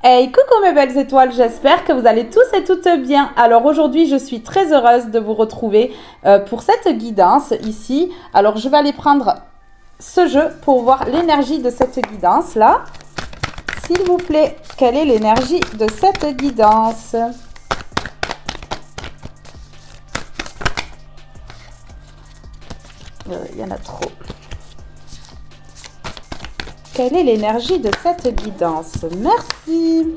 Hey, coucou mes belles étoiles, j'espère que vous allez tous et toutes bien. Alors aujourd'hui, je suis très heureuse de vous retrouver pour cette guidance ici. Alors je vais aller prendre ce jeu pour voir l'énergie de cette guidance là. S'il vous plaît, quelle est l'énergie de cette guidance? Il y en a trop. Quelle est l'énergie de cette guidance? Merci.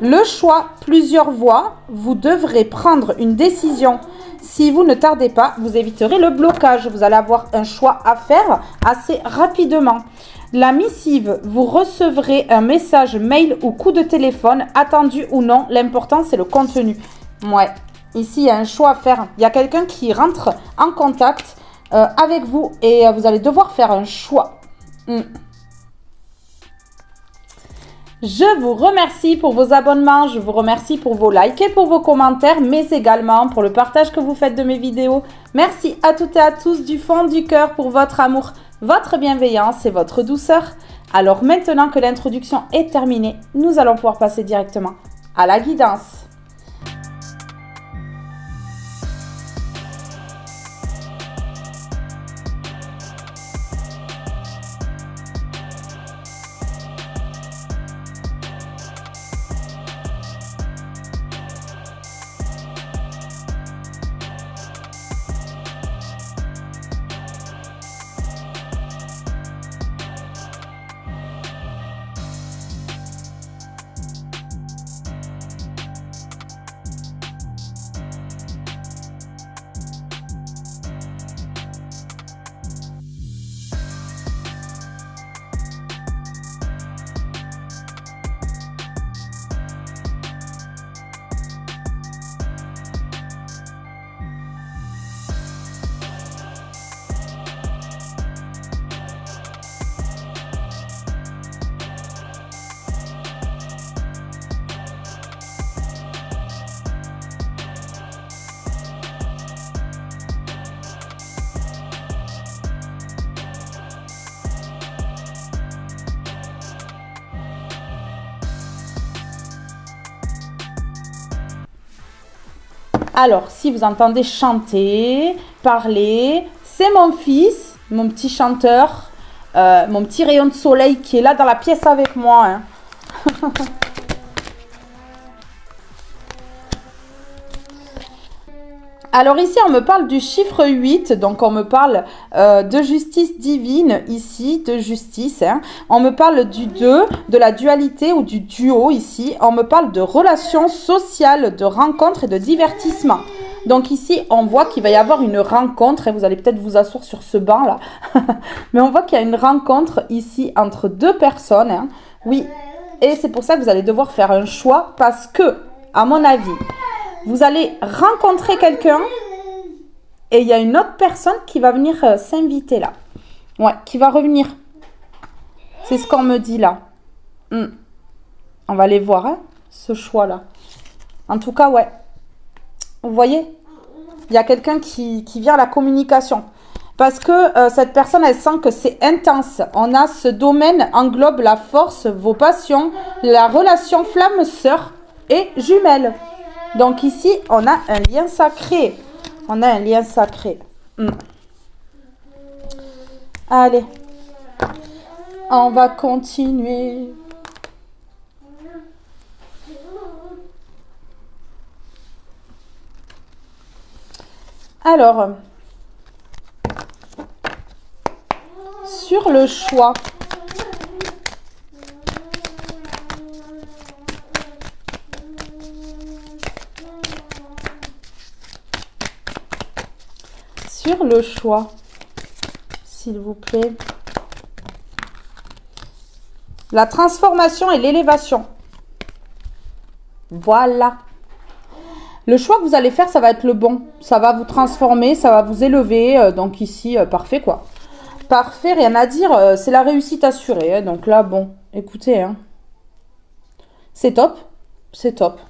Le choix, plusieurs voies. Vous devrez prendre une décision. Si vous ne tardez pas, vous éviterez le blocage. Vous allez avoir un choix à faire assez rapidement. La missive, vous recevrez un message mail ou coup de téléphone, attendu ou non. L'important, c'est le contenu. Ouais, ici, il y a un choix à faire. Il y a quelqu'un qui rentre en contact avec vous et vous allez devoir faire un choix. Je vous remercie pour vos abonnements, je vous remercie pour vos likes et pour vos commentaires, mais également pour le partage que vous faites de mes vidéos. Merci à toutes et à tous du fond du cœur pour votre amour, votre bienveillance et votre douceur. Alors maintenant que l'introduction est terminée, nous allons pouvoir passer directement à la guidance. Alors, si vous entendez chanter, parler, c'est mon fils, mon petit chanteur, mon petit rayon de soleil qui est là dans la pièce avec moi. Hein. Alors ici, on me parle du chiffre 8, donc on me parle de justice divine ici, de justice. Hein. On me parle du 2, de la dualité ou du duo ici. On me parle de relations sociales, de rencontres et de divertissement. Donc ici, on voit qu'il va y avoir une rencontre, et vous allez peut-être vous asseoir sur ce banc là. Mais on voit qu'il y a une rencontre ici entre deux personnes. Hein. Oui, et c'est pour ça que vous allez devoir faire un choix parce que, à mon avis, vous allez rencontrer quelqu'un et il y a une autre personne qui va venir s'inviter là. Ouais, qui va revenir. C'est ce qu'on me dit là. On va aller voir, hein, ce choix-là. En tout cas, ouais. Vous voyez, il y a quelqu'un qui vient à la communication. Parce que cette personne, elle sent que c'est intense. On a ce domaine englobe la force, vos passions, la relation flamme, sœur et jumelle. Donc ici, on a un lien sacré. On a un lien sacré. Allez. On va continuer. Alors, sur le choix. Sur le choix, s'il vous plaît. La transformation et l'élévation. Voilà. Le choix que vous allez faire, ça va être le bon. Ça va vous transformer, ça va vous élever. Donc ici, parfait quoi. Parfait, rien à dire. C'est la réussite assurée. Hein. Donc là, bon, écoutez. Hein. C'est top. C'est top.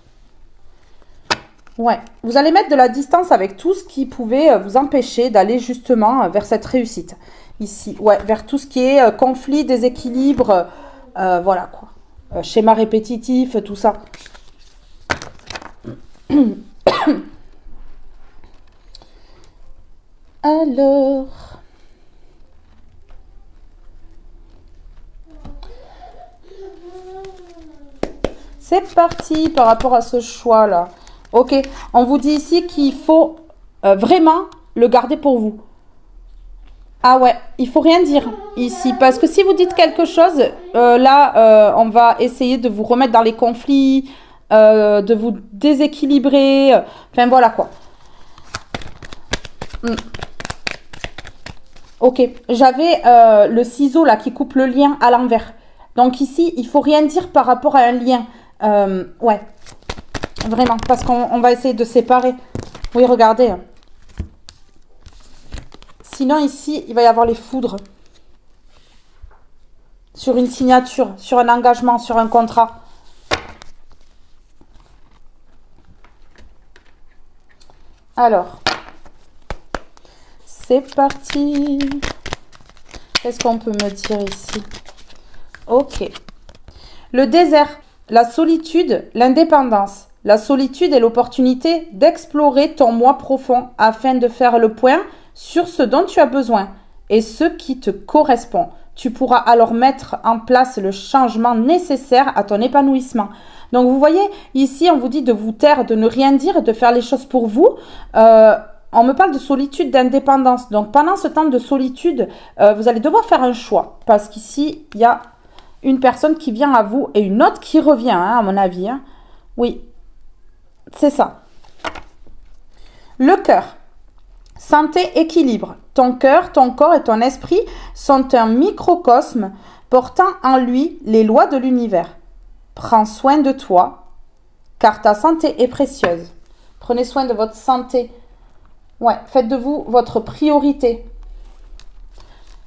Ouais, vous allez mettre de la distance avec tout ce qui pouvait vous empêcher d'aller justement vers cette réussite. Ici, ouais, vers tout ce qui est conflit, déséquilibre, voilà quoi. schéma répétitif, tout ça. Alors, c'est parti par rapport à ce choix-là. Ok, on vous dit ici qu'il faut vraiment le garder pour vous. Ah ouais, il faut rien dire ici, parce que si vous dites quelque chose, là, on va essayer de vous remettre dans les conflits, de vous déséquilibrer, enfin voilà quoi. Ok, j'avais le ciseau là qui coupe le lien à l'envers. Donc ici, il faut rien dire par rapport à un lien. Ouais, vraiment, parce qu'on va essayer de séparer. Oui, regardez. Sinon ici, il va y avoir les foudres. Sur une signature, sur un engagement, sur un contrat. Alors, c'est parti. Qu'est-ce qu'on peut me dire ici? Ok. Le désert, la solitude, l'indépendance. La solitude est l'opportunité d'explorer ton moi profond afin de faire le point sur ce dont tu as besoin et ce qui te correspond. Tu pourras alors mettre en place le changement nécessaire à ton épanouissement. Donc vous voyez, ici on vous dit de vous taire, de ne rien dire, de faire les choses pour vous. On me parle de solitude, d'indépendance. Donc pendant ce temps de solitude, vous allez devoir faire un choix. Parce qu'ici, il y a une personne qui vient à vous et une autre qui revient, hein, à mon avis. Hein. Oui, c'est ça. Le cœur. Santé, équilibre. Ton cœur, ton corps et ton esprit sont un microcosme portant en lui les lois de l'univers. Prends soin de toi, car ta santé est précieuse. Prenez soin de votre santé. Ouais, faites de vous votre priorité.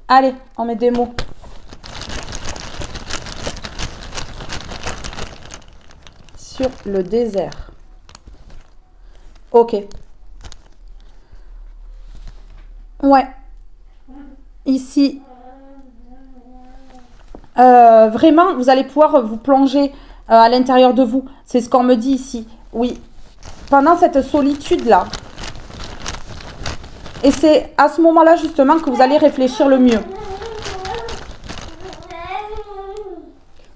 Allez, on met des mots. Sur le désert. Ok. Ouais. Ici. Vraiment, vous allez pouvoir vous plonger à l'intérieur de vous. C'est ce qu'on me dit ici. Oui. Pendant cette solitude-là. Et c'est à ce moment-là, justement, que vous allez réfléchir le mieux.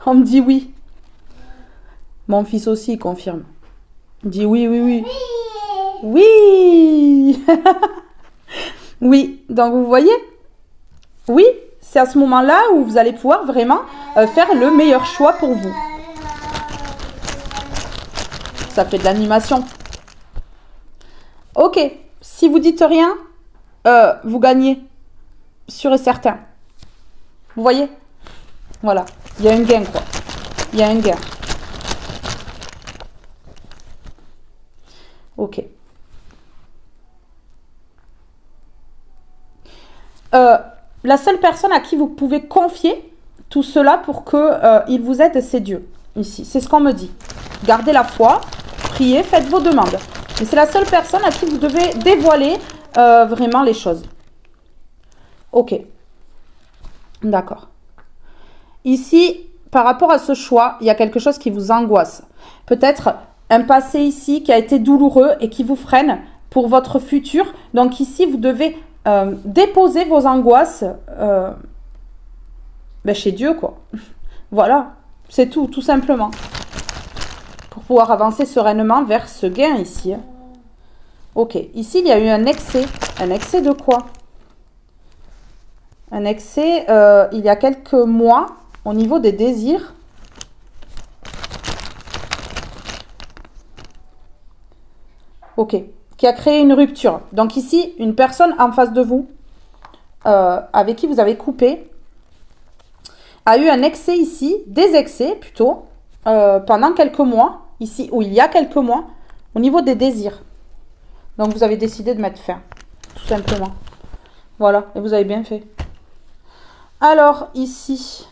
On me dit oui. Mon fils aussi, il confirme. Il dit oui, oui, oui. Oui. Oui, donc vous voyez? Oui, c'est à ce moment-là où vous allez pouvoir vraiment faire le meilleur choix pour vous. Ça fait de l'animation. Ok, si vous dites rien, vous gagnez. Sûr et certain. Vous voyez? Voilà, il y a un gain quoi. Il y a un gain. Ok. La seule personne à qui vous pouvez confier tout cela pour qu'il vous aide, c'est Dieu. Ici, c'est ce qu'on me dit. Gardez la foi, priez, faites vos demandes. Mais c'est la seule personne à qui vous devez dévoiler vraiment les choses. Ok. D'accord. Ici, par rapport à ce choix, il y a quelque chose qui vous angoisse. Peut-être un passé ici qui a été douloureux et qui vous freine pour votre futur. Donc ici, vous devez déposer vos angoisses chez Dieu, quoi. Voilà, c'est tout simplement. Pour pouvoir avancer sereinement vers ce gain ici. Ok, ici, il y a eu un excès. Un excès de quoi? Un excès, il y a quelques mois, au niveau des désirs. Ok, qui a créé une rupture. Donc ici, une personne en face de vous, avec qui vous avez coupé, a eu un excès ici, des excès plutôt, pendant quelques mois, ici, ou il y a quelques mois, au niveau des désirs. Donc vous avez décidé de mettre fin, tout simplement. Voilà, et vous avez bien fait. Alors ici,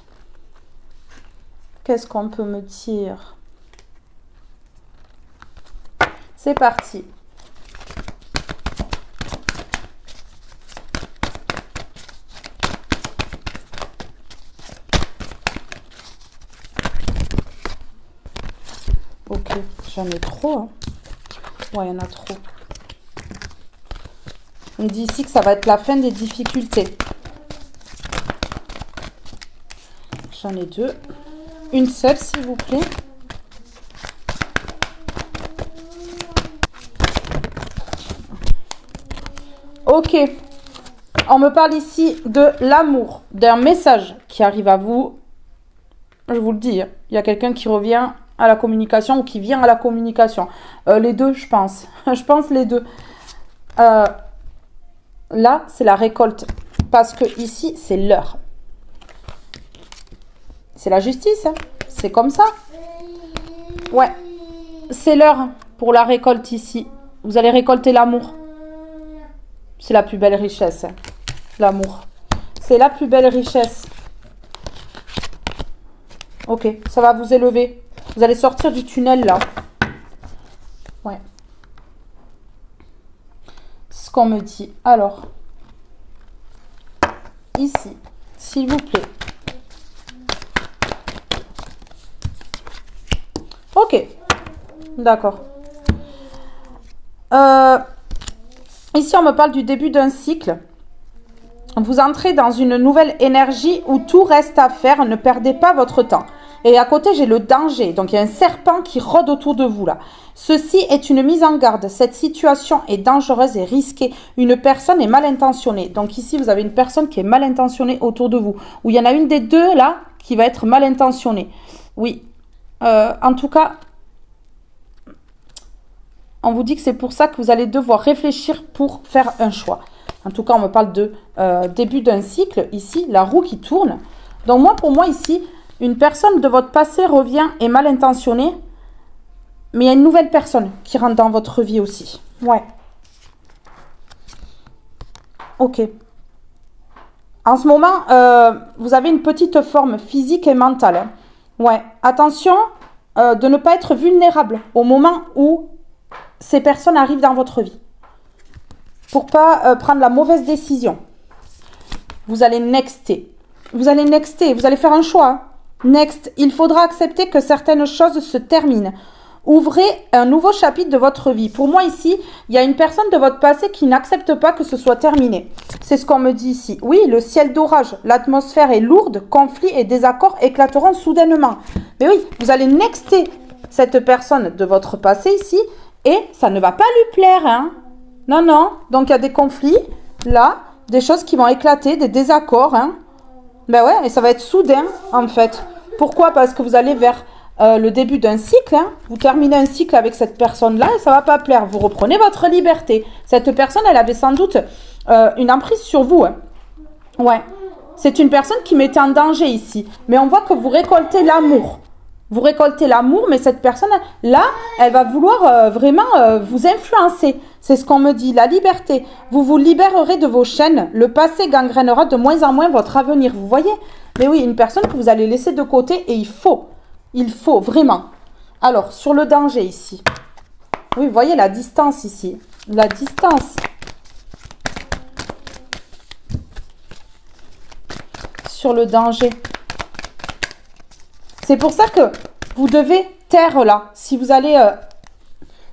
qu'est-ce qu'on peut me dire? C'est parti. Ok, j'en ai trop. Hein. Ouais, il y en a trop. On me dit ici que ça va être la fin des difficultés. J'en ai deux. Une seule, s'il vous plaît. Ok. On me parle ici de l'amour, d'un message qui arrive à vous. Je vous le dis, il y a quelqu'un qui revient à la communication ou qui vient à la communication. Les deux, je pense. Je pense les deux. Là, c'est la récolte. Parce que ici, c'est l'heure. C'est la justice. Hein. C'est comme ça. Ouais. C'est l'heure pour la récolte ici. Vous allez récolter l'amour. C'est la plus belle richesse. Hein. L'amour. C'est la plus belle richesse. Ok, ça va vous élever. Vous allez sortir du tunnel là. Ouais. C'est ce qu'on me dit. Alors, ici, s'il vous plaît. Ok, d'accord. Ici, on me parle du début d'un cycle. Vous entrez dans une nouvelle énergie où tout reste à faire. Ne perdez pas votre temps. Et à côté, j'ai le danger. Donc, il y a un serpent qui rôde autour de vous là. Ceci est une mise en garde. Cette situation est dangereuse et risquée. Une personne est mal intentionnée. Donc ici, vous avez une personne qui est mal intentionnée autour de vous. Ou il y en a une des deux là qui va être mal intentionnée. Oui. En tout cas, on vous dit que c'est pour ça que vous allez devoir réfléchir pour faire un choix. En tout cas, on me parle de début d'un cycle. Ici, la roue qui tourne. Donc moi, pour moi ici, une personne de votre passé revient et mal intentionnée. Mais il y a une nouvelle personne qui rentre dans votre vie aussi. Ouais. Ok. En ce moment, vous avez une petite forme physique et mentale. Hein. Ouais. Attention de ne pas être vulnérable au moment où ces personnes arrivent dans votre vie. Pour pas prendre la mauvaise décision. Vous allez nexter. Vous allez nexter. Vous allez faire un choix. Hein. Next. Il faudra accepter que certaines choses se terminent. Ouvrez un nouveau chapitre de votre vie. Pour moi ici, il y a une personne de votre passé qui n'accepte pas que ce soit terminé. C'est ce qu'on me dit ici. Oui, le ciel d'orage, l'atmosphère est lourde, conflits et désaccords éclateront soudainement. Mais oui, vous allez nexter cette personne de votre passé ici et ça ne va pas lui plaire. Hein. Non, non. Donc il y a des conflits, là, des choses qui vont éclater, des désaccords. Hein. Ben ouais, et ça va être soudain en fait. Pourquoi? Parce que vous allez vers le début d'un cycle, hein. Vous terminez un cycle avec cette personne-là et ça ne va pas plaire. Vous reprenez votre liberté. Cette personne, elle avait sans doute une emprise sur vous. Hein. Ouais. C'est une personne qui mettait en danger ici. Mais on voit que vous récoltez l'amour. Vous récoltez l'amour, mais cette personne-là, elle va vouloir vraiment vous influencer. C'est ce qu'on me dit, la liberté. Vous vous libérerez de vos chaînes. Le passé gangrénera de moins en moins votre avenir. Vous voyez? Mais oui, une personne que vous allez laisser de côté et il faut vraiment. Alors, sur le danger ici. Oui, vous voyez la distance ici. La distance. Sur le danger. C'est pour ça que vous devez taire là. Si vous allez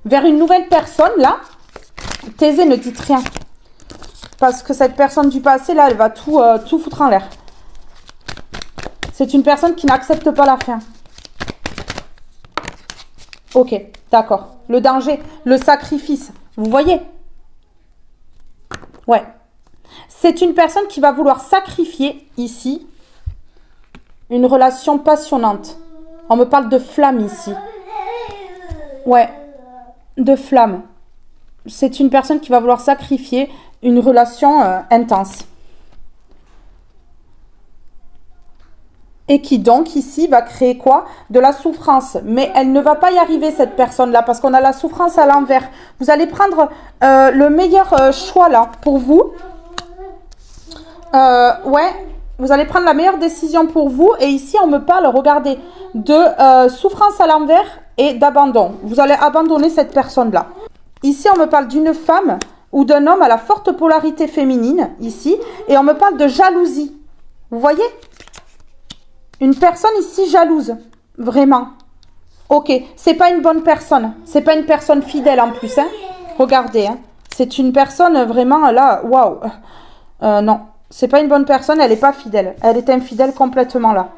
vers une nouvelle personne là, taisez, ne dites rien. Parce que cette personne du passé là, elle va tout foutre en l'air. C'est une personne qui n'accepte pas la fin. Ok, d'accord. Le danger, le sacrifice. Vous voyez? Ouais. C'est une personne qui va vouloir sacrifier ici une relation passionnante. On me parle de flamme ici. Ouais, de flamme. C'est une personne qui va vouloir sacrifier une relation intense. Et qui donc ici va créer quoi? De la souffrance. Mais elle ne va pas y arriver cette personne-là parce qu'on a la souffrance à l'envers. Vous allez prendre le meilleur choix là pour vous. Ouais, vous allez prendre la meilleure décision pour vous. Et ici on me parle, regardez, de souffrance à l'envers et d'abandon. Vous allez abandonner cette personne-là. Ici on me parle d'une femme ou d'un homme à la forte polarité féminine ici. Et on me parle de jalousie. Vous voyez? Une personne ici jalouse, vraiment. Ok, c'est pas une bonne personne. C'est pas une personne fidèle en plus. Hein. Regardez, hein. C'est une personne vraiment là, waouh. Non, c'est pas une bonne personne, elle est pas fidèle. Elle est infidèle complètement là.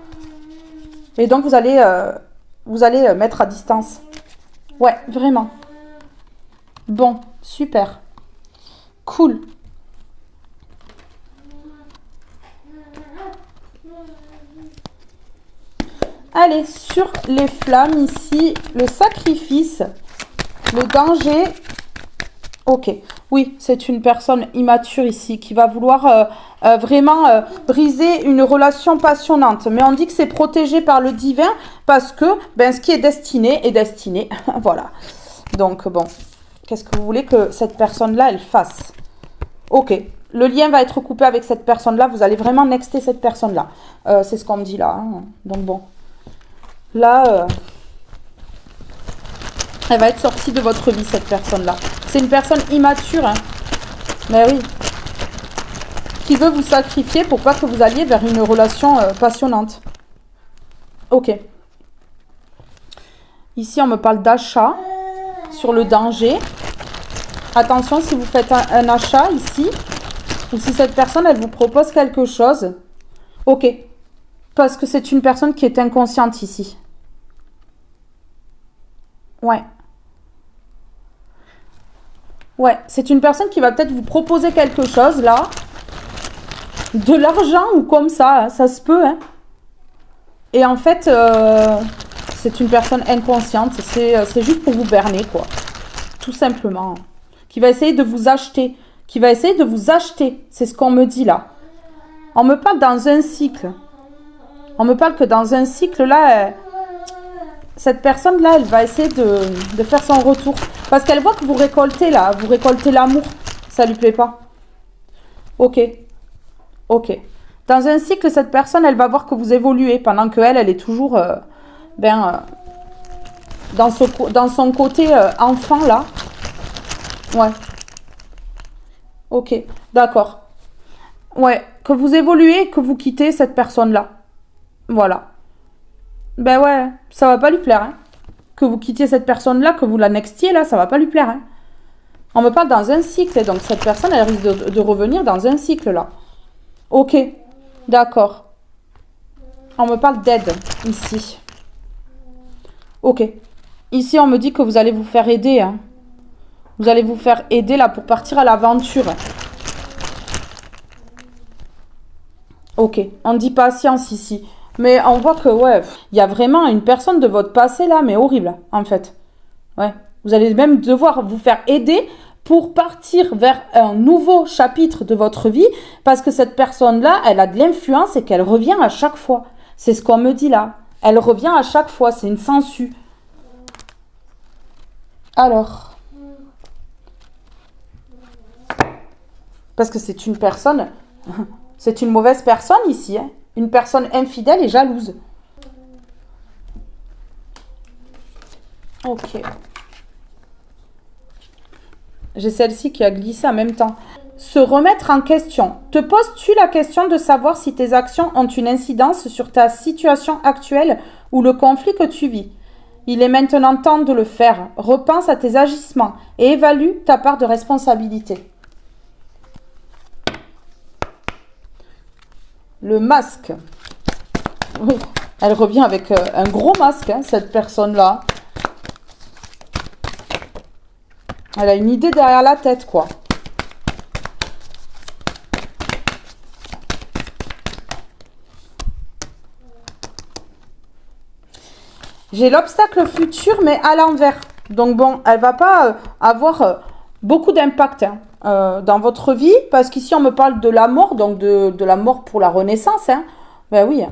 Et donc vous allez mettre à distance. Ouais, vraiment. Bon, super. Cool. Allez, sur les flammes ici, le sacrifice, le danger. Ok, oui, c'est une personne immature ici qui va vouloir vraiment briser une relation passionnante. Mais on dit que c'est protégé par le divin parce que ben, ce qui est destiné est destiné. Voilà. Donc bon, qu'est-ce que vous voulez que cette personne-là, elle fasse? Ok, le lien va être coupé avec cette personne-là. Vous allez vraiment nexter cette personne-là. C'est ce qu'on me dit là. Hein. Donc bon, là... elle va être sortie de votre vie, cette personne-là. C'est une personne immature. Hein. Mais oui. Qui veut vous sacrifier pour pas que vous alliez vers une relation passionnante. Ok. Ici, on me parle d'achat. Sur le danger. Attention, si vous faites un achat ici. Ou si cette personne, elle vous propose quelque chose. Ok. Parce que c'est une personne qui est inconsciente ici. Ouais. Ouais, c'est une personne qui va peut-être vous proposer quelque chose, là. De l'argent ou comme ça, hein, ça se peut, hein. Et en fait, c'est une personne inconsciente. C'est juste pour vous berner, quoi. Tout simplement. Qui va essayer de vous acheter. Qui va essayer de vous acheter. C'est ce qu'on me dit, là. On me parle dans un cycle. On me parle que dans un cycle, là... cette personne-là, elle va essayer de faire son retour. Parce qu'elle voit que vous récoltez, là. Vous récoltez l'amour. Ça lui plaît pas. Ok. Ok. Dans un cycle, cette personne, elle va voir que vous évoluez. Pendant qu'elle, elle est toujours... dans son côté enfant, là. Ouais. Ok. D'accord. Ouais. Que vous évoluez, que vous quittez cette personne-là. Voilà. Ben ouais, ça va pas lui plaire, hein. Que vous quittiez cette personne-là, que vous la nextiez, là, ça va pas lui plaire, hein. On me parle dans un cycle, donc cette personne, elle risque de revenir dans un cycle, là. Ok, d'accord. On me parle d'aide, ici. Ok. Ici, on me dit que vous allez vous faire aider, hein. Vous allez vous faire aider, là, pour partir à l'aventure. Ok, on dit patience, ici. Mais on voit que, ouais, il y a vraiment une personne de votre passé là, mais horrible, en fait. Ouais. Vous allez même devoir vous faire aider pour partir vers un nouveau chapitre de votre vie, parce que cette personne-là, elle a de l'influence et qu'elle revient à chaque fois. C'est ce qu'on me dit là. Elle revient à chaque fois, c'est une sangsue. Alors. Parce que c'est une personne... c'est une mauvaise personne ici, hein. Une personne infidèle et jalouse. Ok. J'ai celle-ci qui a glissé en même temps. Se remettre en question. Te poses-tu la question de savoir si tes actions ont une incidence sur ta situation actuelle ou le conflit que tu vis? Il est maintenant temps de le faire. Repense à tes agissements et évalue ta part de responsabilité. Le masque. Oui, elle revient avec un gros masque, hein, cette personne-là. Elle a une idée derrière la tête, quoi. J'ai l'obstacle futur, mais à l'envers. Donc bon, elle va pas avoir beaucoup d'impact, hein, dans votre vie, parce qu'ici on me parle de la mort, donc de la mort pour la renaissance, hein. Ben oui,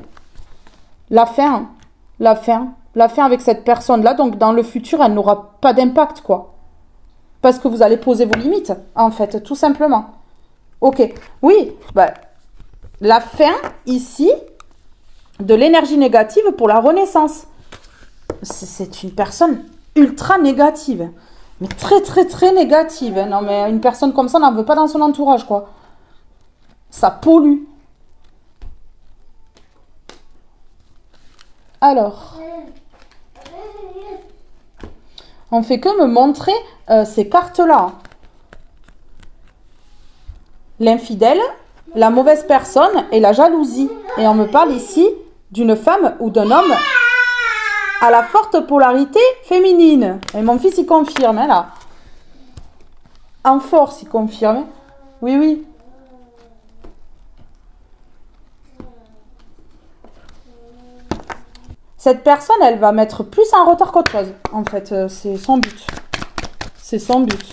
la fin, la fin avec cette personne-là, donc dans le futur, elle n'aura pas d'impact, quoi. Parce que vous allez poser vos limites, en fait, tout simplement. Ok, oui, ben, la fin, ici, de l'énergie négative pour la renaissance. C'est une personne ultra négative. Mais très, très, très négative. Hein. Non, mais une personne comme ça, on n'en veut pas dans son entourage, quoi. Ça pollue. Alors. On fait que me montrer ces cartes-là. L'infidèle, la mauvaise personne et la jalousie. Et on me parle ici d'une femme ou d'un homme à la forte polarité féminine. Et mon fils, il confirme, hein, là. En force, il confirme. Oui, oui. Cette personne, elle va mettre plus en retard qu'autre chose. En fait, c'est son but. C'est son but.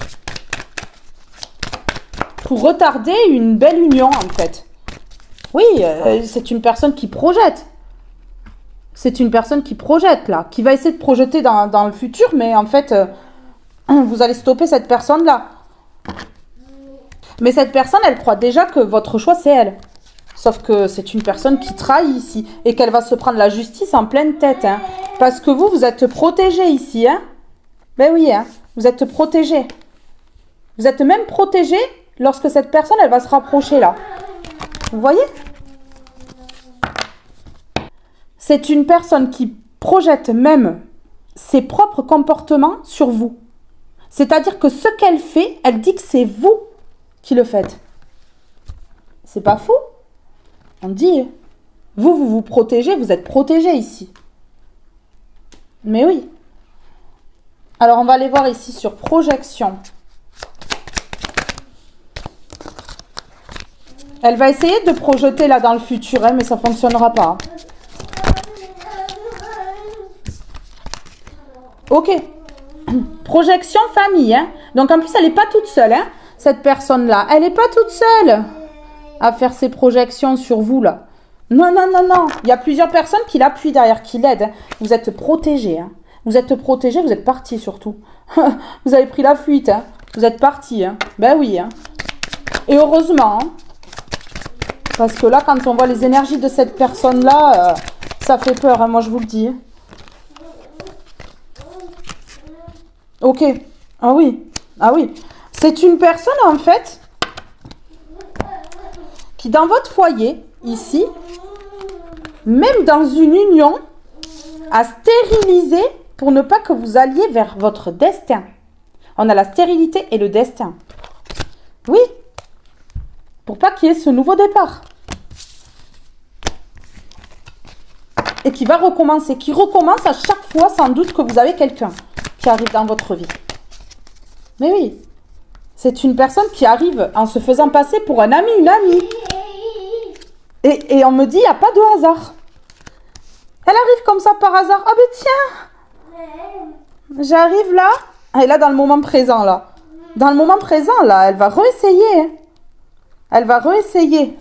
Pour retarder une belle union, en fait. Oui, c'est une personne qui projette. C'est une personne qui projette, là. Qui va essayer de projeter dans le futur, mais en fait, vous allez stopper cette personne-là. Mais cette personne, elle croit déjà que votre choix, c'est elle. Sauf que c'est une personne qui trahit ici. Et qu'elle va se prendre la justice en pleine tête. Hein. Parce que vous êtes protégé ici. Hein. Ben oui, hein. Vous êtes protégé. Vous êtes même protégé lorsque cette personne, elle va se rapprocher là. Vous voyez? C'est une personne qui projette même ses propres comportements sur vous. C'est-à-dire que ce qu'elle fait, elle dit que c'est vous qui le faites. C'est pas fou? On dit, vous vous protégez, vous êtes protégé ici. Mais oui. Alors, on va aller voir ici sur projection. Elle va essayer de projeter là dans le futur, hein, mais ça ne fonctionnera pas. Ok. Projection famille. Hein. Donc, en plus, elle n'est pas toute seule, hein, cette personne-là. Elle n'est pas toute seule à faire ses projections sur vous, là. Non, non, non, non. Il y a plusieurs personnes qui l'appuient derrière, qui l'aident. Hein. Vous êtes protégés. Hein. Vous êtes protégés, vous êtes partis surtout. Vous avez pris la fuite. Hein. Vous êtes partis. Hein. Ben oui. Hein. Et heureusement. Hein. Parce que là, quand on voit les énergies de cette personne-là, ça fait peur, hein, moi je vous le dis. Ok. Ah oui. Ah oui. C'est une personne, en fait, qui dans votre foyer, ici, même dans une union, a stérilisé pour ne pas que vous alliez vers votre destin. On a la stérilité et le destin. Oui. Pour pas qu'il y ait ce nouveau départ. Et qui va recommencer. Qui recommence à chaque fois, sans doute, que vous avez quelqu'un qui arrive dans votre vie. Mais oui. C'est une personne qui arrive en se faisant passer pour un ami, une amie. Et on me dit, il n'y a pas de hasard. Elle arrive comme ça par hasard. Ah ben tiens, j'arrive là. Elle est là dans le moment présent, là. Dans le moment présent, là, elle va réessayer. Hein. Elle va réessayer.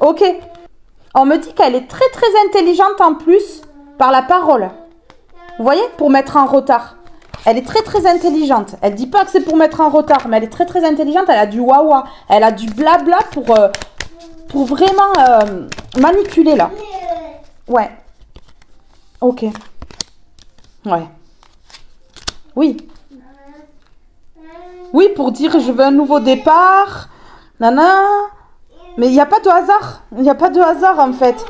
Ok. On me dit qu'elle est très très intelligente en plus par la parole. Vous voyez? Pour mettre en retard. Elle est très très intelligente. Elle dit pas que c'est pour mettre en retard, mais elle est très très intelligente. Elle a du wawa. Elle a du blabla pour vraiment manipuler là. Ouais. Ok. Ouais. Oui. Oui, pour dire je veux un nouveau départ. Nana. Mais il n'y a pas de hasard. Il n'y a pas de hasard en fait.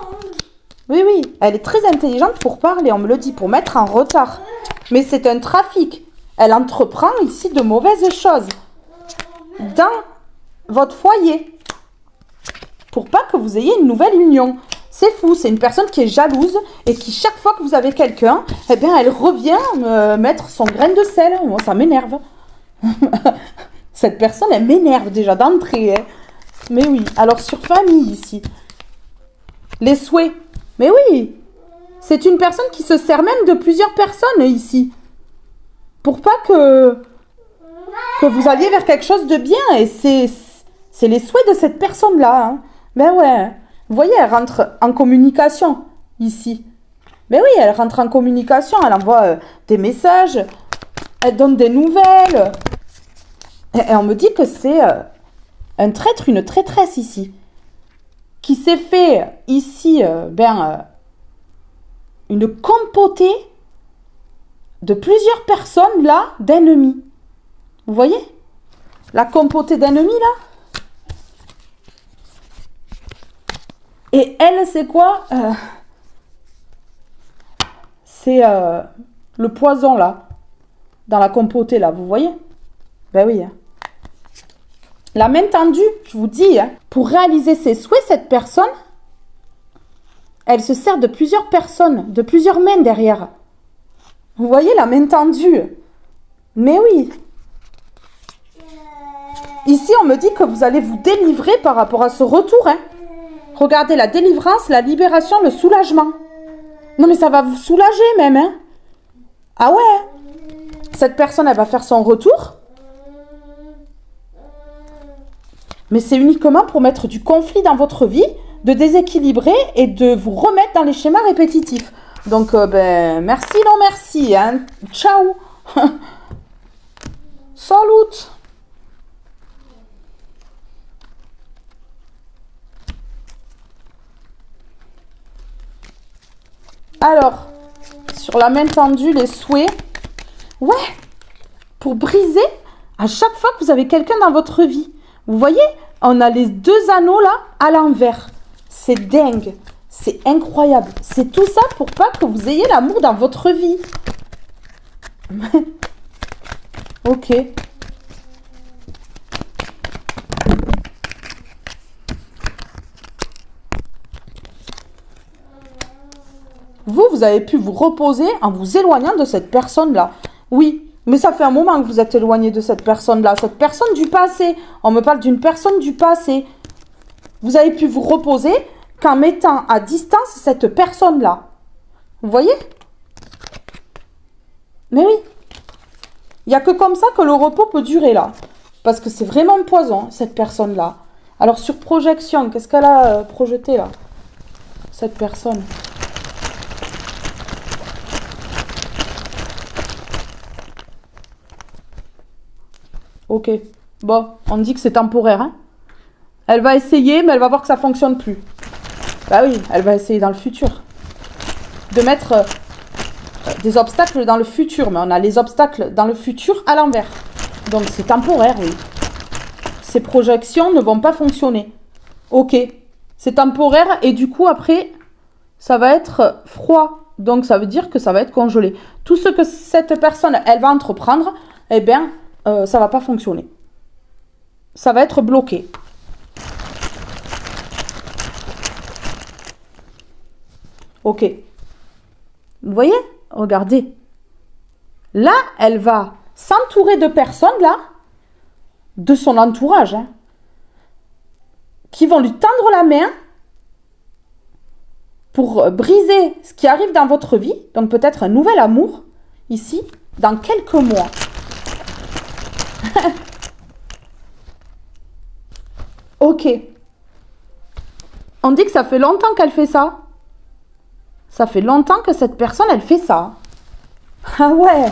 Oui, oui. Elle est très intelligente pour parler, on me le dit, pour mettre en retard. Mais c'est un trafic. Elle entreprend ici de mauvaises choses. Dans votre foyer. Pour pas que vous ayez une nouvelle union. C'est fou, c'est une personne qui est jalouse et qui, chaque fois que vous avez quelqu'un, eh bien, elle revient mettre son grain de sel. Moi, ça m'énerve. Cette personne, elle m'énerve déjà d'entrée. Hein. Mais oui, alors sur famille ici. Les souhaits. Mais oui, c'est une personne qui se sert même de plusieurs personnes ici. Pour pas que vous alliez vers quelque chose de bien. Et c'est les souhaits de cette personne-là. Hein. Ben ouais. Vous voyez, elle rentre en communication ici. Ben oui, elle rentre en communication. Elle envoie des messages. Elle donne des nouvelles. Et on me dit que c'est un traître, une traîtresse ici. Qui s'est fait ici, une compotée de plusieurs personnes là, d'ennemis. Vous voyez? La compotée d'ennemis là. Et elle, c'est quoi? C'est Le poison, là. Dans la compotée, là, vous voyez? Ben oui. Hein. La main tendue, je vous dis, hein, pour réaliser ses souhaits, cette personne, elle se sert de plusieurs personnes, de plusieurs mains derrière. Vous voyez la main tendue? Mais oui. Ici, on me dit que vous allez vous délivrer par rapport à ce retour. Hein. Regardez, la délivrance, la libération, le soulagement. Non, mais ça va vous soulager même. Hein. Ah ouais. Cette personne, elle va faire son retour. Mais c'est uniquement pour mettre du conflit dans votre vie, de déséquilibrer et de vous remettre dans les schémas répétitifs. Donc, ben, merci, non merci. Hein. Ciao. Salut. Alors, sur la main tendue, les souhaits. Ouais, pour briser à chaque fois que vous avez quelqu'un dans votre vie. Vous voyez, on a les deux anneaux là à l'envers. C'est dingue. C'est incroyable. C'est tout ça pour pas que vous ayez l'amour dans votre vie. Ok. Vous avez pu vous reposer en vous éloignant de cette personne-là. Oui, mais ça fait un moment que vous êtes éloigné de cette personne-là. Cette personne du passé. On me parle d'une personne du passé. Vous avez pu vous reposer qu'en mettant à distance cette personne-là. Vous voyez? Mais oui. Il n'y a que comme ça que le repos peut durer là. Parce que c'est vraiment un poison, cette personne-là. Alors sur projection, qu'est-ce qu'elle a projeté là? Cette personne. Ok. Bon, on dit que c'est temporaire. Hein. Elle va essayer, mais elle va voir que ça ne fonctionne plus. Bah oui, elle va essayer dans le futur. De mettre des obstacles dans le futur. Mais on a les obstacles dans le futur à l'envers. Donc c'est temporaire, oui. Ces projections ne vont pas fonctionner. Ok. C'est temporaire et du coup, après, ça va être froid. Donc ça veut dire que ça va être congelé. Tout ce que cette personne, elle va entreprendre, eh bien, ça va pas fonctionner. Ça va être bloqué. Ok. Vous voyez? Regardez. Là, elle va s'entourer de personnes, là, de son entourage, hein, qui vont lui tendre la main pour briser ce qui arrive dans votre vie. Donc peut-être un nouvel amour, ici, dans quelques mois. Ok. On dit que ça fait longtemps qu'elle fait ça. Ça fait longtemps que cette personne, elle fait ça. Ah ouais.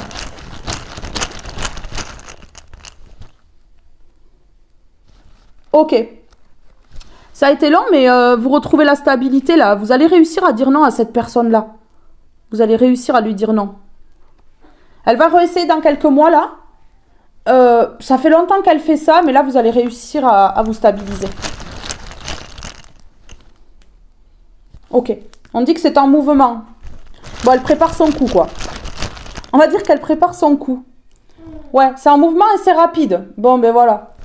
Ok. Ça a été long, mais vous retrouvez la stabilité là. Vous allez réussir à dire non à cette personne-là. Vous allez réussir à lui dire non. Elle va réessayer dans quelques mois là. Ça fait longtemps qu'elle fait ça, mais là, vous allez réussir à vous stabiliser. Ok. On dit que c'est en mouvement. Bon, elle prépare son coup, quoi. On va dire qu'elle prépare son coup. Ouais, c'est en mouvement et c'est rapide. Bon, ben voilà.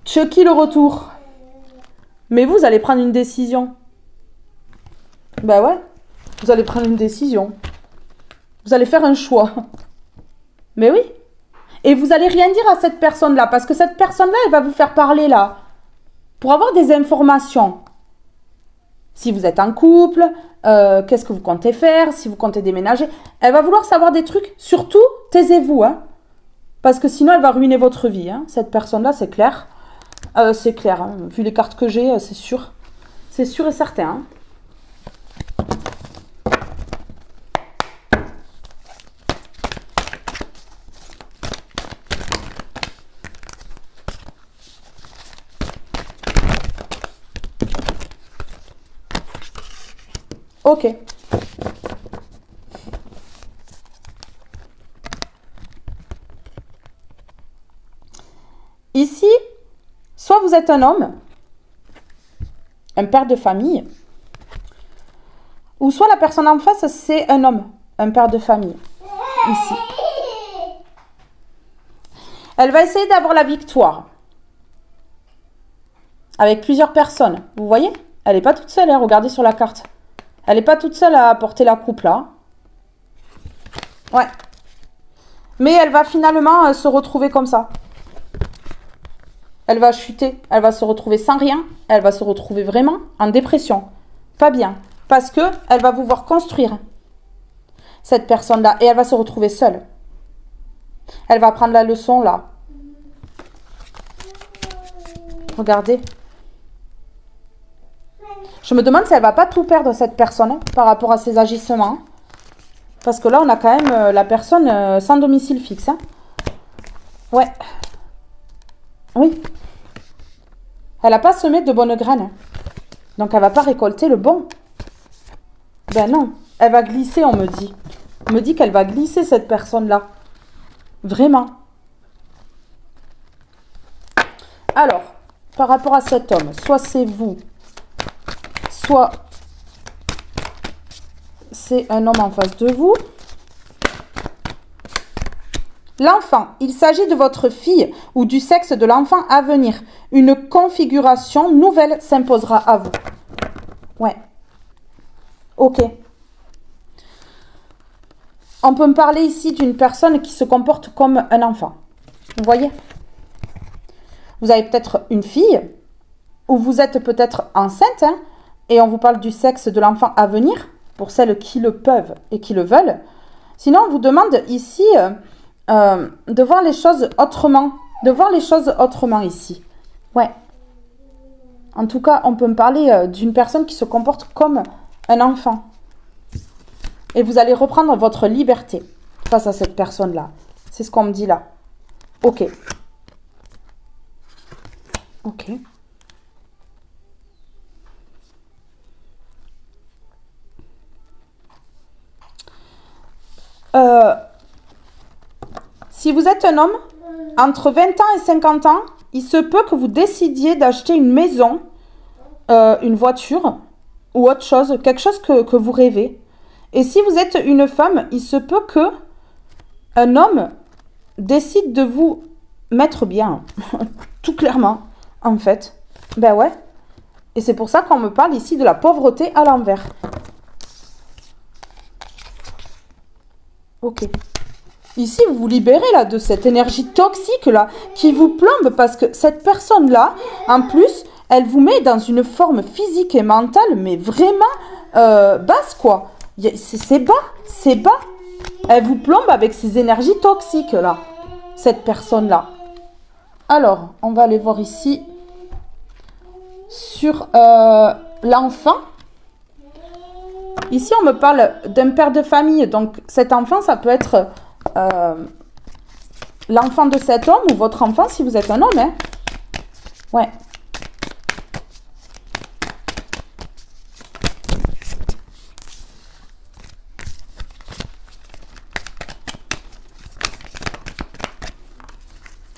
Chucky le retour. Mais vous allez prendre une décision. Ben ouais. Vous allez prendre une décision. Vous allez faire un choix. Mais oui. Et vous allez rien dire à cette personne-là. Parce que cette personne-là, elle va vous faire parler là. Pour avoir des informations. Si vous êtes en couple, qu'est-ce que vous comptez faire, si vous comptez déménager. Elle va vouloir savoir des trucs. Surtout, taisez-vous. Hein, parce que sinon, elle va ruiner votre vie. Hein. Cette personne-là, c'est clair. C'est clair. Hein. Vu les cartes que j'ai, c'est sûr. C'est sûr et certain. Hein. Ok. Ici, soit vous êtes un homme, un père de famille, Ou soit la personne en face, c'est un homme, un père de famille, ici. Elle va essayer d'avoir la victoire. Avec plusieurs personnes. Vous voyez? Elle n'est pas toute seule, hein, regardez sur la carte. Elle n'est pas toute seule à porter la coupe, là. Ouais. Mais elle va finalement se retrouver comme ça. Elle va chuter. Elle va se retrouver sans rien. Elle va se retrouver vraiment en dépression. Pas bien. Parce que elle va vous voir construire cette personne-là. Et elle va se retrouver seule. Elle va prendre la leçon, là. Regardez. Je me demande si elle va pas tout perdre, cette personne, hein, par rapport à ses agissements. Parce que là, on a quand même la personne sans domicile fixe. Hein. Ouais. Oui. Elle n'a pas semé de bonnes graines. Donc, elle va pas récolter le bon. Ben non. Elle va glisser, on me dit. On me dit qu'elle va glisser, cette personne-là. Vraiment. Alors, par rapport à cet homme, soit c'est vous, soit c'est un homme en face de vous. L'enfant, il s'agit de votre fille ou du sexe de l'enfant à venir. Une configuration nouvelle s'imposera à vous. Ouais. Ok. On peut me parler ici d'une personne qui se comporte comme un enfant. Vous voyez? Vous avez peut-être une fille, ou vous êtes peut-être enceinte, hein, et on vous parle du sexe de l'enfant à venir, pour celles qui le peuvent et qui le veulent. Sinon, on vous demande ici de voir les choses autrement. De voir les choses autrement ici. Ouais. En tout cas, on peut me parler d'une personne qui se comporte comme un enfant. Et vous allez reprendre votre liberté face à cette personne-là. C'est ce qu'on me dit là. Ok. Ok. Si vous êtes un homme, entre 20 ans et 50 ans, il se peut que vous décidiez d'acheter une maison, une voiture ou autre chose, quelque chose que vous rêvez. Et si vous êtes une femme, il se peut que un homme décide de vous mettre bien, tout clairement, en fait. Ben ouais. Et c'est pour ça qu'on me parle ici de la pauvreté à l'envers. Ok. Ici, vous vous libérez là de cette énergie toxique là qui vous plombe parce que cette personne-là, en plus, elle vous met dans une forme physique et mentale, mais vraiment basse quoi. C'est bas, c'est bas. Elle vous plombe avec ces énergies toxiques là, cette personne-là. Alors, on va aller voir ici sur l'enfant. Ici, on me parle d'un père de famille. Donc, cet enfant, ça peut être l'enfant de cet homme ou votre enfant si vous êtes un homme. Hein. Ouais.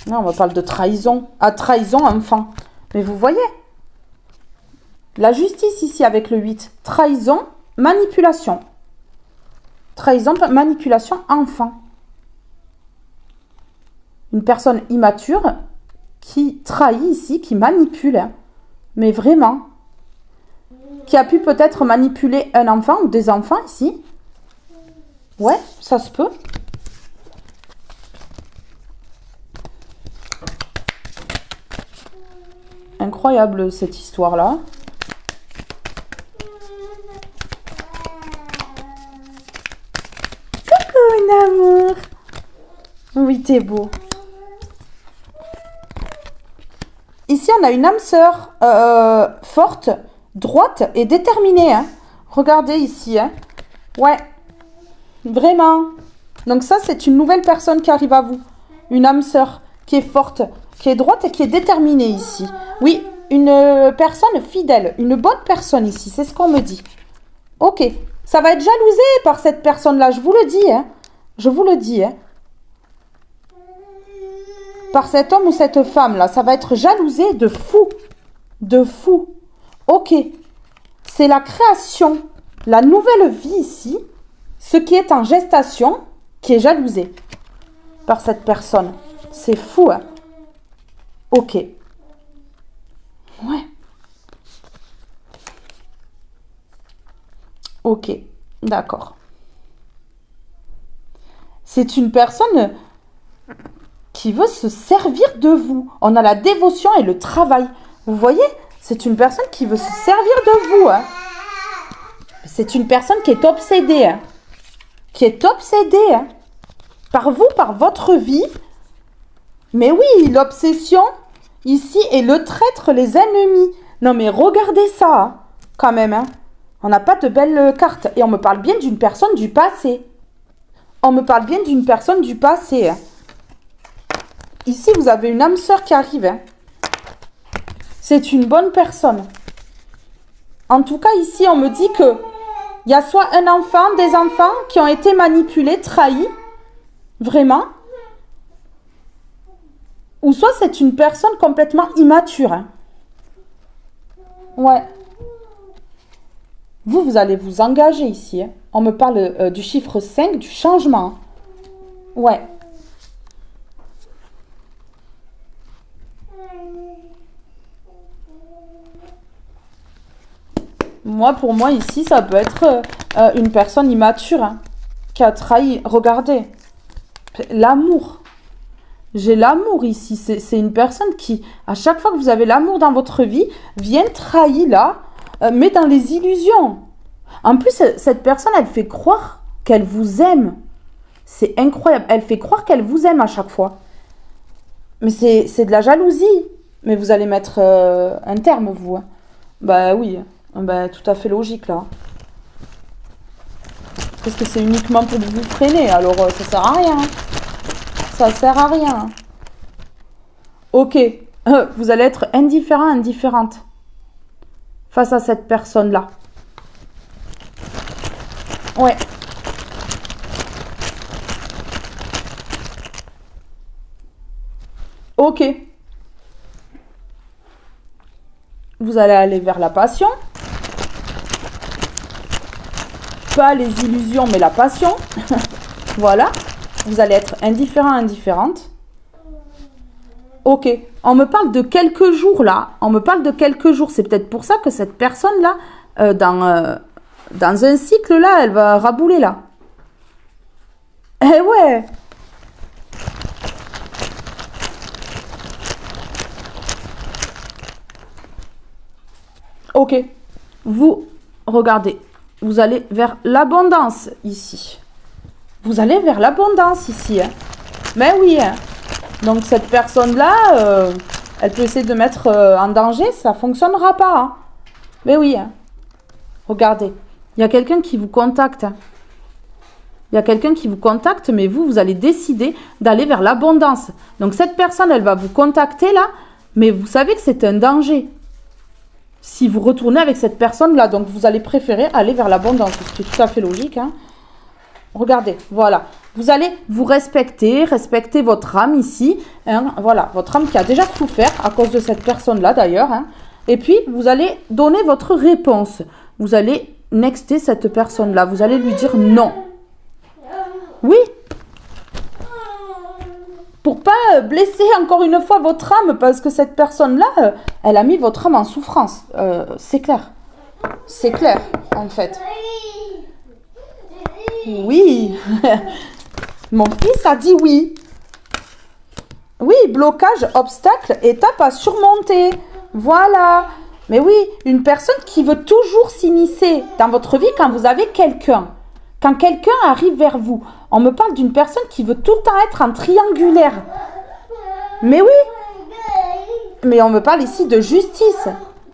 Là, on va parler de trahison. Ah, trahison, enfant. Mais vous voyez, la justice ici avec le 8. Trahison, manipulation. Trahison, manipulation, enfant. Une personne immature qui trahit ici, qui manipule. Hein. Mais vraiment. Qui a pu peut-être manipuler un enfant ou des enfants ici. Ouais, ça se peut. Incroyable cette histoire-là. Coucou, mon amour. Oui, t'es beau. Ici, on a une âme sœur forte, droite et déterminée. Hein. Regardez ici. Hein. Ouais, vraiment. Donc ça, c'est une nouvelle personne qui arrive à vous. Une âme sœur qui est forte, qui est droite et qui est déterminée ici. Oui, une personne fidèle, une bonne personne ici, c'est ce qu'on me dit. Ok, ça va être jalousé par cette personne-là, je vous le dis. Hein. Je vous le dis. Hein. Par cet homme ou cette femme-là, ça va être jalousé de fou. De fou. Ok, c'est la création la nouvelle vie ici, ce qui est en gestation, qui est jalousé par cette personne. C'est fou, hein? Ok. Ouais. Ok, d'accord. C'est une personne qui veut se servir de vous. On a la dévotion et le travail. Vous voyez? C'est une personne qui veut se servir de vous. Hein. C'est une personne qui est obsédée. Hein. Qui est obsédée hein. Par vous, par votre vie. Mais oui, l'obsession, ici, est le traître, les ennemis. Non mais regardez ça, hein, quand même. Hein. On n'a pas de belles cartes. Et on me parle bien d'une personne du passé. On me parle bien d'une personne du passé. Hein. Ici, vous avez une âme sœur qui arrive. Hein. C'est une bonne personne. En tout cas, ici, on me dit que il y a soit un enfant, des enfants qui ont été manipulés, trahis, vraiment, ou soit c'est une personne complètement immature. Hein. Ouais. Vous allez vous engager ici. Hein. On me parle du chiffre 5, du changement. Ouais. Moi, pour moi, ici, ça peut être une personne immature hein, qui a trahi. Regardez, l'amour. J'ai l'amour ici. C'est une personne qui, à chaque fois que vous avez l'amour dans votre vie, vient trahir là, mais dans les illusions. En plus, cette personne, elle fait croire qu'elle vous aime. C'est incroyable. Elle fait croire qu'elle vous aime à chaque fois. Mais c'est de la jalousie. Mais vous allez mettre un terme, vous. Hein. Bah oui. Ben, tout à fait logique là. Parce que c'est uniquement pour vous freiner, alors ça sert à rien. Ça sert à rien. Ok, vous allez être indifférent, indifférente face à cette personne-là. Ouais. Ok. Vous allez aller vers la passion. Pas les illusions, mais la passion. Voilà. Vous allez être indifférent, indifférente. Ok. On me parle de quelques jours, là. On me parle de quelques jours. C'est peut-être pour ça que cette personne-là, dans un cycle, là, elle va rabouler, là. Eh ouais. Ok. Vous, regardez. Vous allez vers l'abondance ici. Vous allez vers l'abondance ici. Hein. Mais oui. Hein. Donc cette personne-là, elle peut essayer de mettre en danger. Ça ne fonctionnera pas. Hein. Mais oui. Hein. Regardez. Il y a quelqu'un qui vous contacte. Hein. Il y a quelqu'un qui vous contacte, mais vous allez décider d'aller vers l'abondance. Donc cette personne, elle va vous contacter là. Mais vous savez que c'est un danger. Si vous retournez avec cette personne-là, donc vous allez préférer aller vers l'abondance, ce qui est tout à fait logique. Hein. Regardez, voilà. Vous allez vous respecter votre âme ici. Hein. Voilà, votre âme qui a déjà souffert à cause de cette personne-là d'ailleurs. Hein. Et puis, vous allez donner votre réponse. Vous allez nexter cette personne-là. Vous allez lui dire non. Oui. Pour pas blesser encore une fois votre âme, parce que cette personne-là, elle a mis votre âme en souffrance. C'est clair. C'est clair, en fait. Oui. Mon fils a dit oui. Oui, blocage, obstacle, étape à surmonter. Voilà. Mais oui, une personne qui veut toujours s'immiscer dans votre vie quand vous avez quelqu'un. Quand quelqu'un arrive vers vous, on me parle d'une personne qui veut tout le temps être en triangulaire. Mais oui. Mais on me parle ici de justice.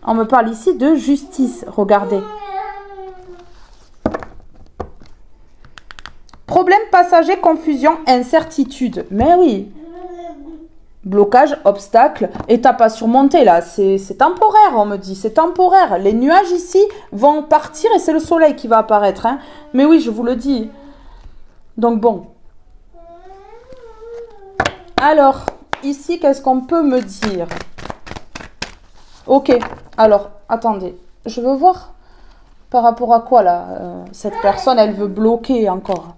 On me parle ici de justice. Regardez. Problème passager, confusion, incertitude. Mais oui. Blocage, obstacle, étape à surmonter là. C'est temporaire, on me dit. C'est temporaire. Les nuages ici vont partir et c'est le soleil qui va apparaître. Hein. Mais oui, je vous le dis. Donc bon. Alors, ici, qu'est-ce qu'on peut me dire? Ok. Alors, attendez. Je veux voir Par rapport à quoi, là cette personne, elle veut bloquer encore.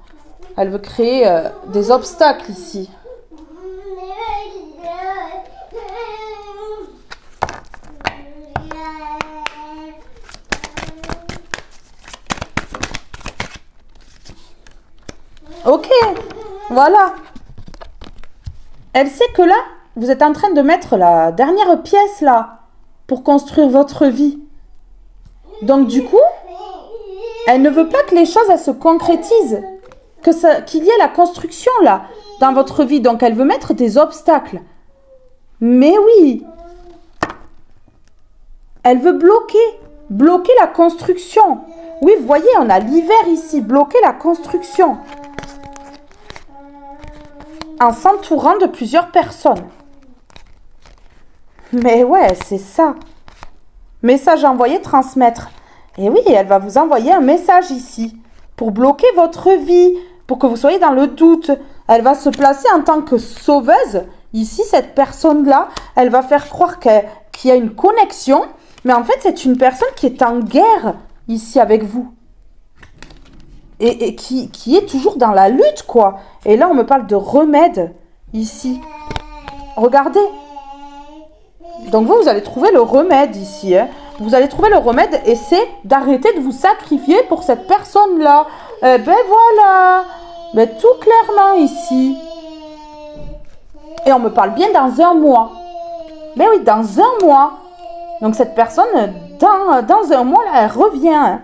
Elle veut créer des obstacles ici. Ok, voilà. Elle sait que là, vous êtes en train de mettre la dernière pièce, là, pour construire votre vie. Donc, du coup, elle ne veut pas que les choses, elles se concrétisent. Qu'il y ait la construction, là, dans votre vie. Donc, elle veut mettre des obstacles. Mais oui. Elle veut bloquer la construction. Oui, vous voyez, on a l'hiver ici, bloquer la construction. En s'entourant de plusieurs personnes. Mais ouais, c'est ça. Message envoyé, transmettre. Et oui, elle va vous envoyer un message ici. Pour bloquer votre vie. Pour que vous soyez dans le doute. Elle va se placer en tant que sauveuse. Ici, cette personne-là, elle va faire croire qu'il y a une connexion. Mais en fait, c'est une personne qui est en guerre ici avec vous. Et qui est toujours dans la lutte, quoi. Et là, on me parle de remède, ici. Regardez. Donc vous allez trouver le remède ici. Hein. Vous allez trouver le remède et c'est d'arrêter de vous sacrifier pour cette personne-là. Ben voilà. Ben tout clairement ici. Et on me parle bien dans un mois. Ben oui, dans un mois. Donc cette personne, dans un mois, là, elle revient. Hein.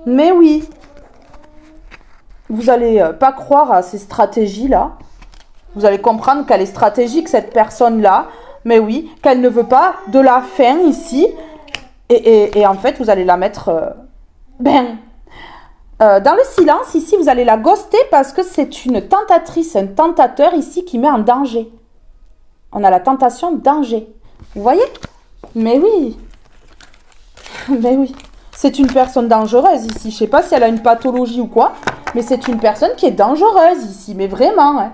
Mais oui. Vous n'allez pas croire à ces stratégies-là. Vous allez comprendre qu'elle est stratégique, cette personne-là. Mais oui, qu'elle ne veut pas de la fin ici. Et en fait, vous allez la mettre... dans le silence, ici, vous allez la ghoster parce que c'est une tentatrice, un tentateur ici qui met en danger. On a la tentation danger. Vous voyez? Mais oui. Mais oui. C'est une personne dangereuse ici. Je ne sais pas si elle a une pathologie ou quoi. Mais c'est une personne qui est dangereuse ici. Mais vraiment. Hein.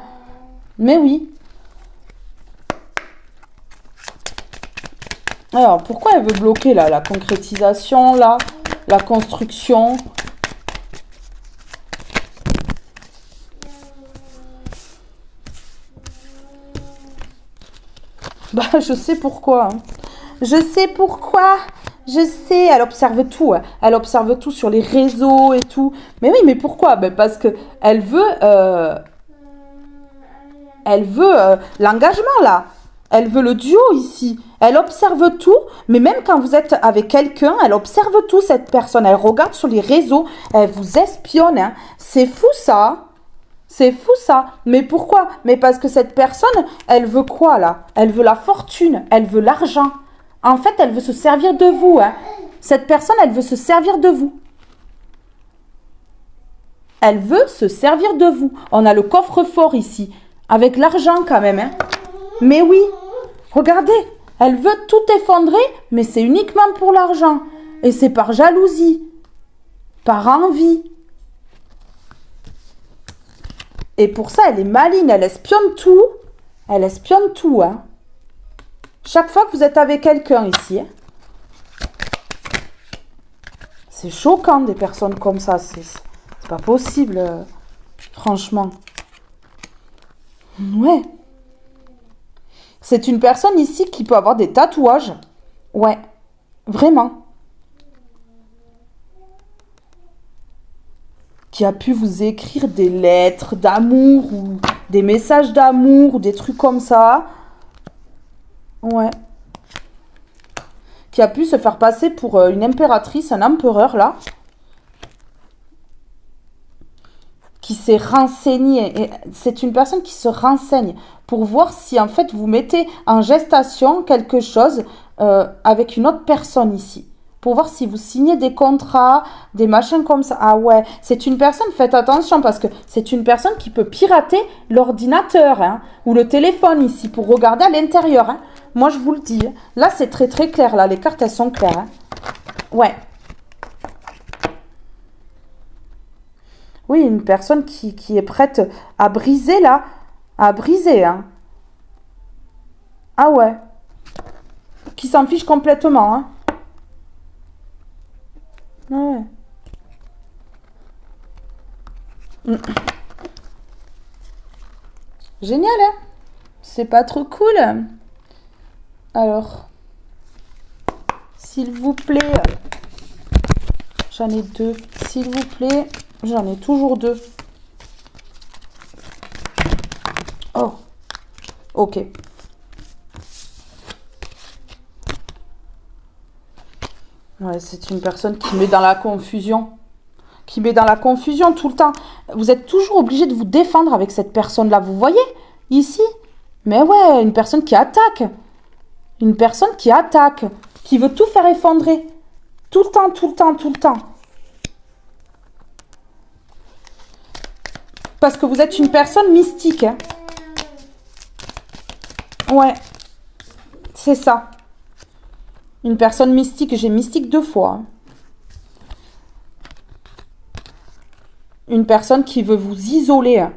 Mais oui. Alors, pourquoi elle veut bloquer là, la concrétisation, là, la construction? Bah, je sais pourquoi. Hein. Je sais pourquoi. Je sais, elle observe tout. Hein. Elle observe tout sur les réseaux et tout. Mais oui, mais pourquoi? Ben parce que elle veut l'engagement là. Elle veut le duo ici. Elle observe tout, mais même quand vous êtes avec quelqu'un, elle observe tout, cette personne. Elle regarde sur les réseaux, elle vous espionne. Hein. C'est fou ça. C'est fou ça. Mais pourquoi? Mais parce que cette personne, elle veut quoi là? Elle veut la fortune, elle veut l'argent. En fait, elle veut se servir de vous. Hein. Cette personne, elle veut se servir de vous. Elle veut se servir de vous. On a le coffre-fort ici, avec l'argent quand même. Hein. Mais oui, regardez, elle veut tout effondrer, mais c'est uniquement pour l'argent. Et c'est par jalousie, par envie. Et pour ça, elle est maligne, elle espionne tout. Elle espionne tout, hein. Chaque fois que vous êtes avec quelqu'un ici, hein, c'est choquant des personnes comme ça. C'est pas possible, franchement. Ouais. C'est une personne ici qui peut avoir des tatouages. Ouais, vraiment. Qui a pu vous écrire des lettres d'amour ou des messages d'amour ou des trucs comme ça. Ouais. Qui a pu se faire passer pour une impératrice, un empereur, là. Qui s'est renseigné. Et c'est une personne qui se renseigne pour voir si, en fait, vous mettez en gestation quelque chose avec une autre personne ici. Pour voir si vous signez des contrats, des machins comme ça. Ah ouais, c'est une personne, faites attention, parce que c'est une personne qui peut pirater l'ordinateur hein, ou le téléphone ici pour regarder à l'intérieur. Hein. Moi, je vous le dis. Là, c'est très très clair. Là, les cartes, elles sont claires. Hein. Ouais. Oui, une personne qui est prête à briser, là. À briser, hein. Ah ouais. Qui s'en fiche complètement, hein. Ah ouais. Mm. Génial, hein? C'est pas trop cool? Alors, s'il vous plaît, j'en ai deux. S'il vous plaît, j'en ai toujours deux. Oh, ok. Ouais, c'est une personne qui met dans la confusion. Qui met dans la confusion tout le temps. Vous êtes toujours obligé de vous défendre avec cette personne-là. Vous voyez? Ici? Mais ouais, une personne qui attaque. Une personne qui attaque. Qui veut tout faire effondrer. Tout le temps, tout le temps, tout le temps. Parce que vous êtes une personne mystique. Hein. Ouais. C'est ça. Une personne mystique. J'ai mystique 2 fois. Hein. Une personne qui veut vous isoler. Hein.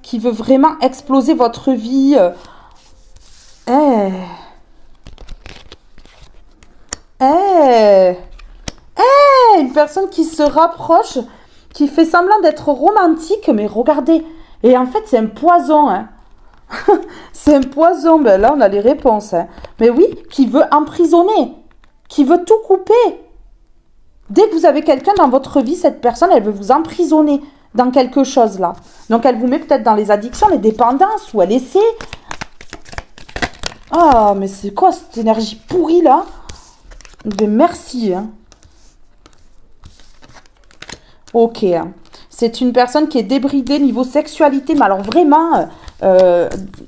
Qui veut vraiment exploser votre vie. Une personne qui se rapproche, qui fait semblant d'être romantique, mais regardez. Et en fait, c'est un poison. Hein. C'est un poison. Ben là, on a les réponses. Hein. Mais oui, qui veut emprisonner, qui veut tout couper. Dès que vous avez quelqu'un dans votre vie, cette personne, elle veut vous emprisonner dans quelque chose là. Donc, elle vous met peut-être dans les addictions, les dépendances, ou elle essaie. Ah, mais c'est quoi cette énergie pourrie là? Ben merci. Hein. Ok. Hein. C'est une personne qui est débridée niveau sexualité, mais alors vraiment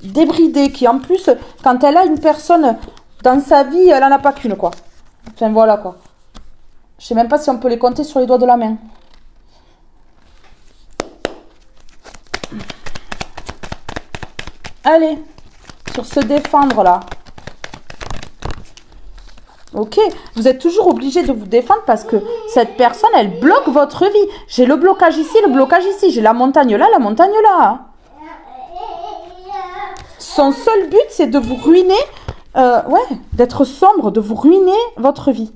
débridée, qui en plus, quand elle a une personne dans sa vie, elle n'en a pas qu'une, quoi. Enfin, voilà, quoi. Je sais même pas si on peut les compter sur les doigts de la main. Allez, sur se défendre, là. Ok, vous êtes toujours obligé de vous défendre parce que cette personne, elle bloque votre vie. J'ai le blocage ici, le blocage ici. J'ai la montagne là, la montagne là. Son seul but, c'est de vous ruiner, ouais, d'être sombre, de vous ruiner votre vie.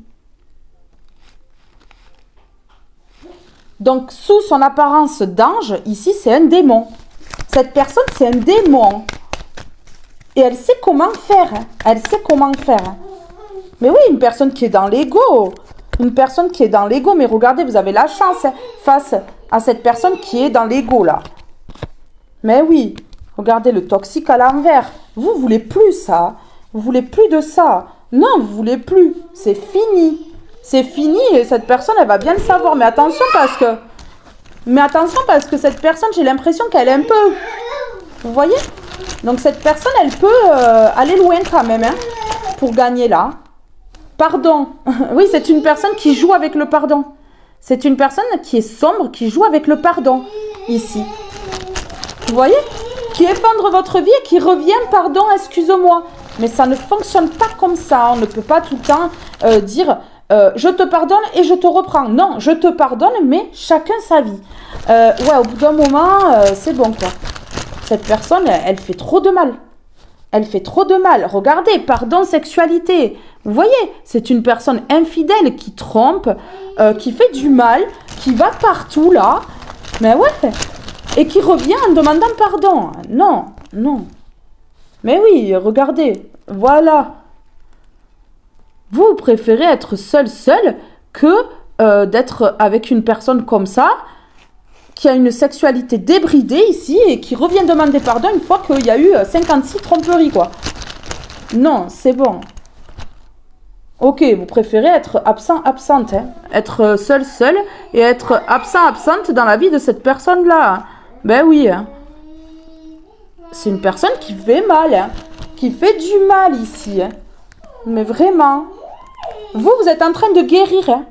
Donc, sous son apparence d'ange, ici, c'est un démon. Cette personne, c'est un démon. Et elle sait comment faire. Hein. Elle sait comment faire. Hein. Mais oui, une personne qui est dans l'ego. Une personne qui est dans l'ego. Mais regardez, vous avez la chance hein, face à cette personne qui est dans l'ego, là. Mais oui, regardez le toxique à l'envers. Vous voulez plus ça. Vous voulez plus de ça. Non, vous voulez plus. C'est fini. C'est fini et cette personne, elle va bien le savoir. Mais attention parce que cette personne, j'ai l'impression qu'elle est un peu... Vous voyez? Donc cette personne, elle peut aller loin quand même hein, pour gagner là. Pardon. Oui, c'est une personne qui joue avec le pardon. C'est une personne qui est sombre, qui joue avec le pardon, ici. Vous voyez? Qui effondre votre vie et qui revient, pardon, excuse-moi. Mais ça ne fonctionne pas comme ça. On ne peut pas tout le temps dire, je te pardonne et je te reprends. Non, je te pardonne, mais chacun sa vie. Ouais, au bout d'un moment, c'est bon, quoi. Cette personne, elle fait trop de mal. Elle fait trop de mal. Regardez, pardon, sexualité. Vous voyez, c'est une personne infidèle qui trompe, qui fait du mal, qui va partout là. Mais ouais. Et qui revient en demandant pardon. Non, non. Mais oui, regardez. Voilà. Vous préférez être seul que d'être avec une personne comme ça, qui a une sexualité débridée ici et qui revient demander pardon une fois qu'il y a eu 56 tromperies, quoi. Non, c'est bon. Ok, vous préférez être absente, hein. Être seul et être absente dans la vie de cette personne-là. Ben oui. Hein. C'est une personne qui fait mal, hein. Qui fait du mal ici. Hein. Mais vraiment. Vous êtes en train de guérir. Hein.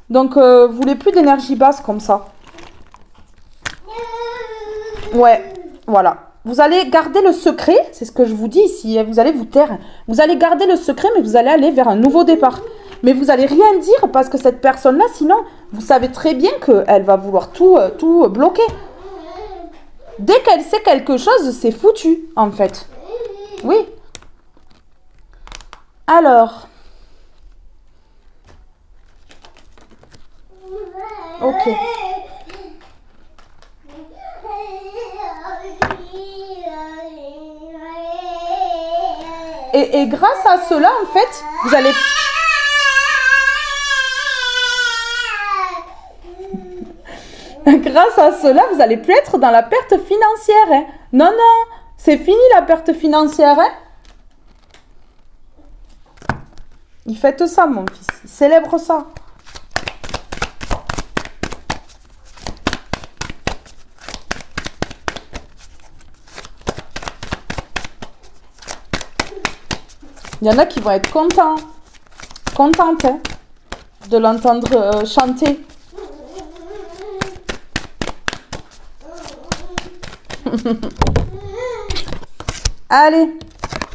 Donc, vous voulez plus d'énergie basse comme ça. Ouais, voilà. Vous allez garder le secret, c'est ce que je vous dis ici, vous allez vous taire. Vous allez garder le secret, mais vous allez aller vers un nouveau départ. Mais vous allez rien dire parce que cette personne-là, sinon, vous savez très bien qu'elle va vouloir tout bloquer. Dès qu'elle sait quelque chose, c'est foutu, en fait. Oui. Alors. Ok. Et grâce à cela, en fait, vous allez... Grâce à cela, vous allez plus être dans la perte financière. Hein. Non, non, c'est fini la perte financière. Hein. Il fête ça, mon fils. Il célèbre ça. Il y en a qui vont être contents. Contentes hein, de l'entendre chanter. Allez,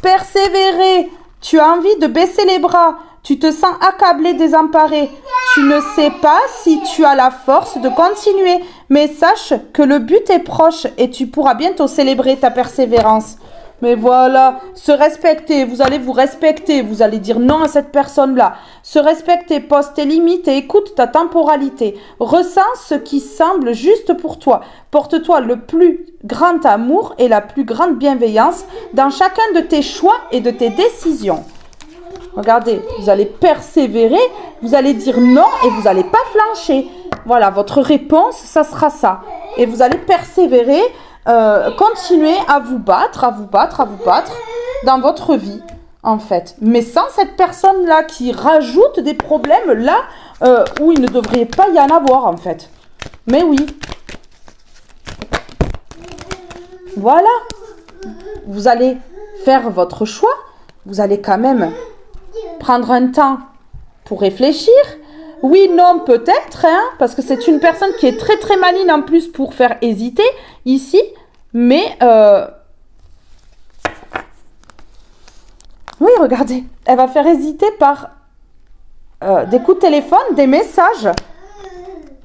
persévérer. Tu as envie de baisser les bras. Tu te sens accablé, désemparé. Tu ne sais pas si tu as la force de continuer. Mais sache que le but est proche et tu pourras bientôt célébrer ta persévérance. Mais voilà, se respecter, vous allez vous respecter, vous allez dire non à cette personne-là. Se respecter, pose tes limites et écoute ta temporalité. Ressens ce qui semble juste pour toi. Porte-toi le plus grand amour et la plus grande bienveillance dans chacun de tes choix et de tes décisions. Regardez, vous allez persévérer, vous allez dire non et vous n'allez pas flancher. Voilà, votre réponse, ça sera ça. Et vous allez persévérer. Continuez à vous battre dans votre vie, en fait. Mais sans cette personne-là qui rajoute des problèmes là où il ne devrait pas y en avoir, en fait. Mais oui. Voilà. Vous allez faire votre choix. Vous allez quand même prendre un temps pour réfléchir. Oui, non, peut-être, hein, parce que c'est une personne qui est très très maligne en plus pour faire hésiter ici, mais oui, regardez, elle va faire hésiter par des coups de téléphone, des messages.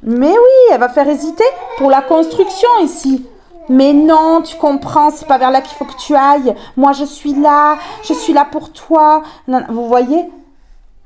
Mais oui, elle va faire hésiter pour la construction ici. Mais non, tu comprends, c'est pas vers là qu'il faut que tu ailles. Moi, je suis là pour toi. Non, vous voyez ?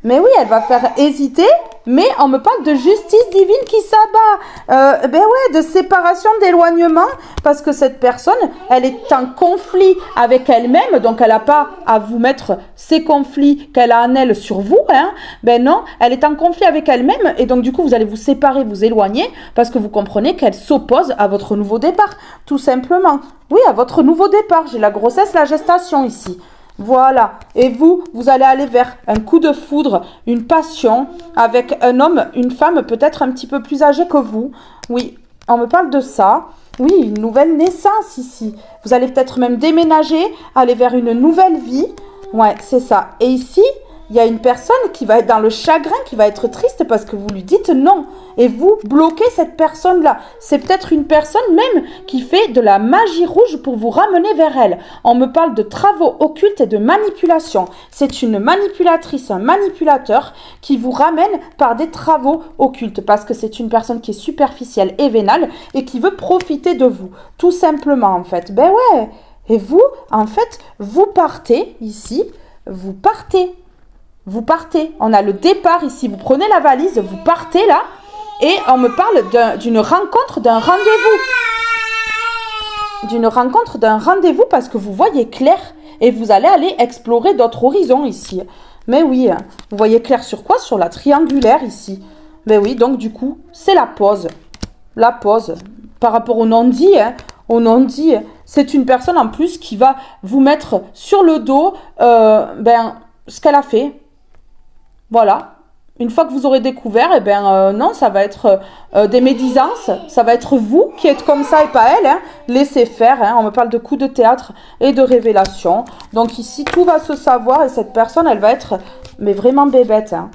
Mais oui, elle va faire hésiter, mais on me parle de justice divine qui s'abat. Ben ouais, de séparation, d'éloignement, parce que cette personne, elle est en conflit avec elle-même, donc elle n'a pas à vous mettre ces conflits qu'elle a en elle sur vous. Hein. Ben non, elle est en conflit avec elle-même, et donc du coup, vous allez vous séparer, vous éloigner, parce que vous comprenez qu'elle s'oppose à votre nouveau départ, tout simplement. Oui, à votre nouveau départ, j'ai la grossesse, la gestation ici. Voilà, et vous allez aller vers un coup de foudre, une passion avec un homme, une femme peut-être un petit peu plus âgée que vous. Oui, on me parle de ça. Oui, une nouvelle naissance ici. Vous allez peut-être même déménager, aller vers une nouvelle vie. Ouais, c'est ça. Et ici, il y a une personne qui va être dans le chagrin, qui va être triste parce que vous lui dites non. Et vous bloquez cette personne-là. C'est peut-être une personne même qui fait de la magie rouge pour vous ramener vers elle. On me parle de travaux occultes et de manipulation. C'est une manipulatrice, un manipulateur qui vous ramène par des travaux occultes parce que c'est une personne qui est superficielle et vénale et qui veut profiter de vous. Tout simplement, en fait. Ben ouais. Et vous, en fait, vous partez ici. Vous partez. Vous partez, on a le départ ici, vous prenez la valise, vous partez là, et on me parle d'une rencontre, d'un rendez-vous. D'une rencontre, d'un rendez-vous parce que vous voyez clair et vous allez aller explorer d'autres horizons ici. Mais oui, vous voyez clair sur quoi? Sur la triangulaire ici. Mais oui, donc du coup, c'est la pause. La pause. Par rapport au non-dit, hein, au non-dit, c'est une personne en plus qui va vous mettre sur le dos ce qu'elle a fait. Voilà. Une fois que vous aurez découvert, non, ça va être des médisances. Ça va être vous qui êtes comme ça et pas elle. Hein. Laissez faire. Hein. On me parle de coups de théâtre et de révélation. Donc ici, tout va se savoir et cette personne, elle va être mais vraiment bébête. Hein.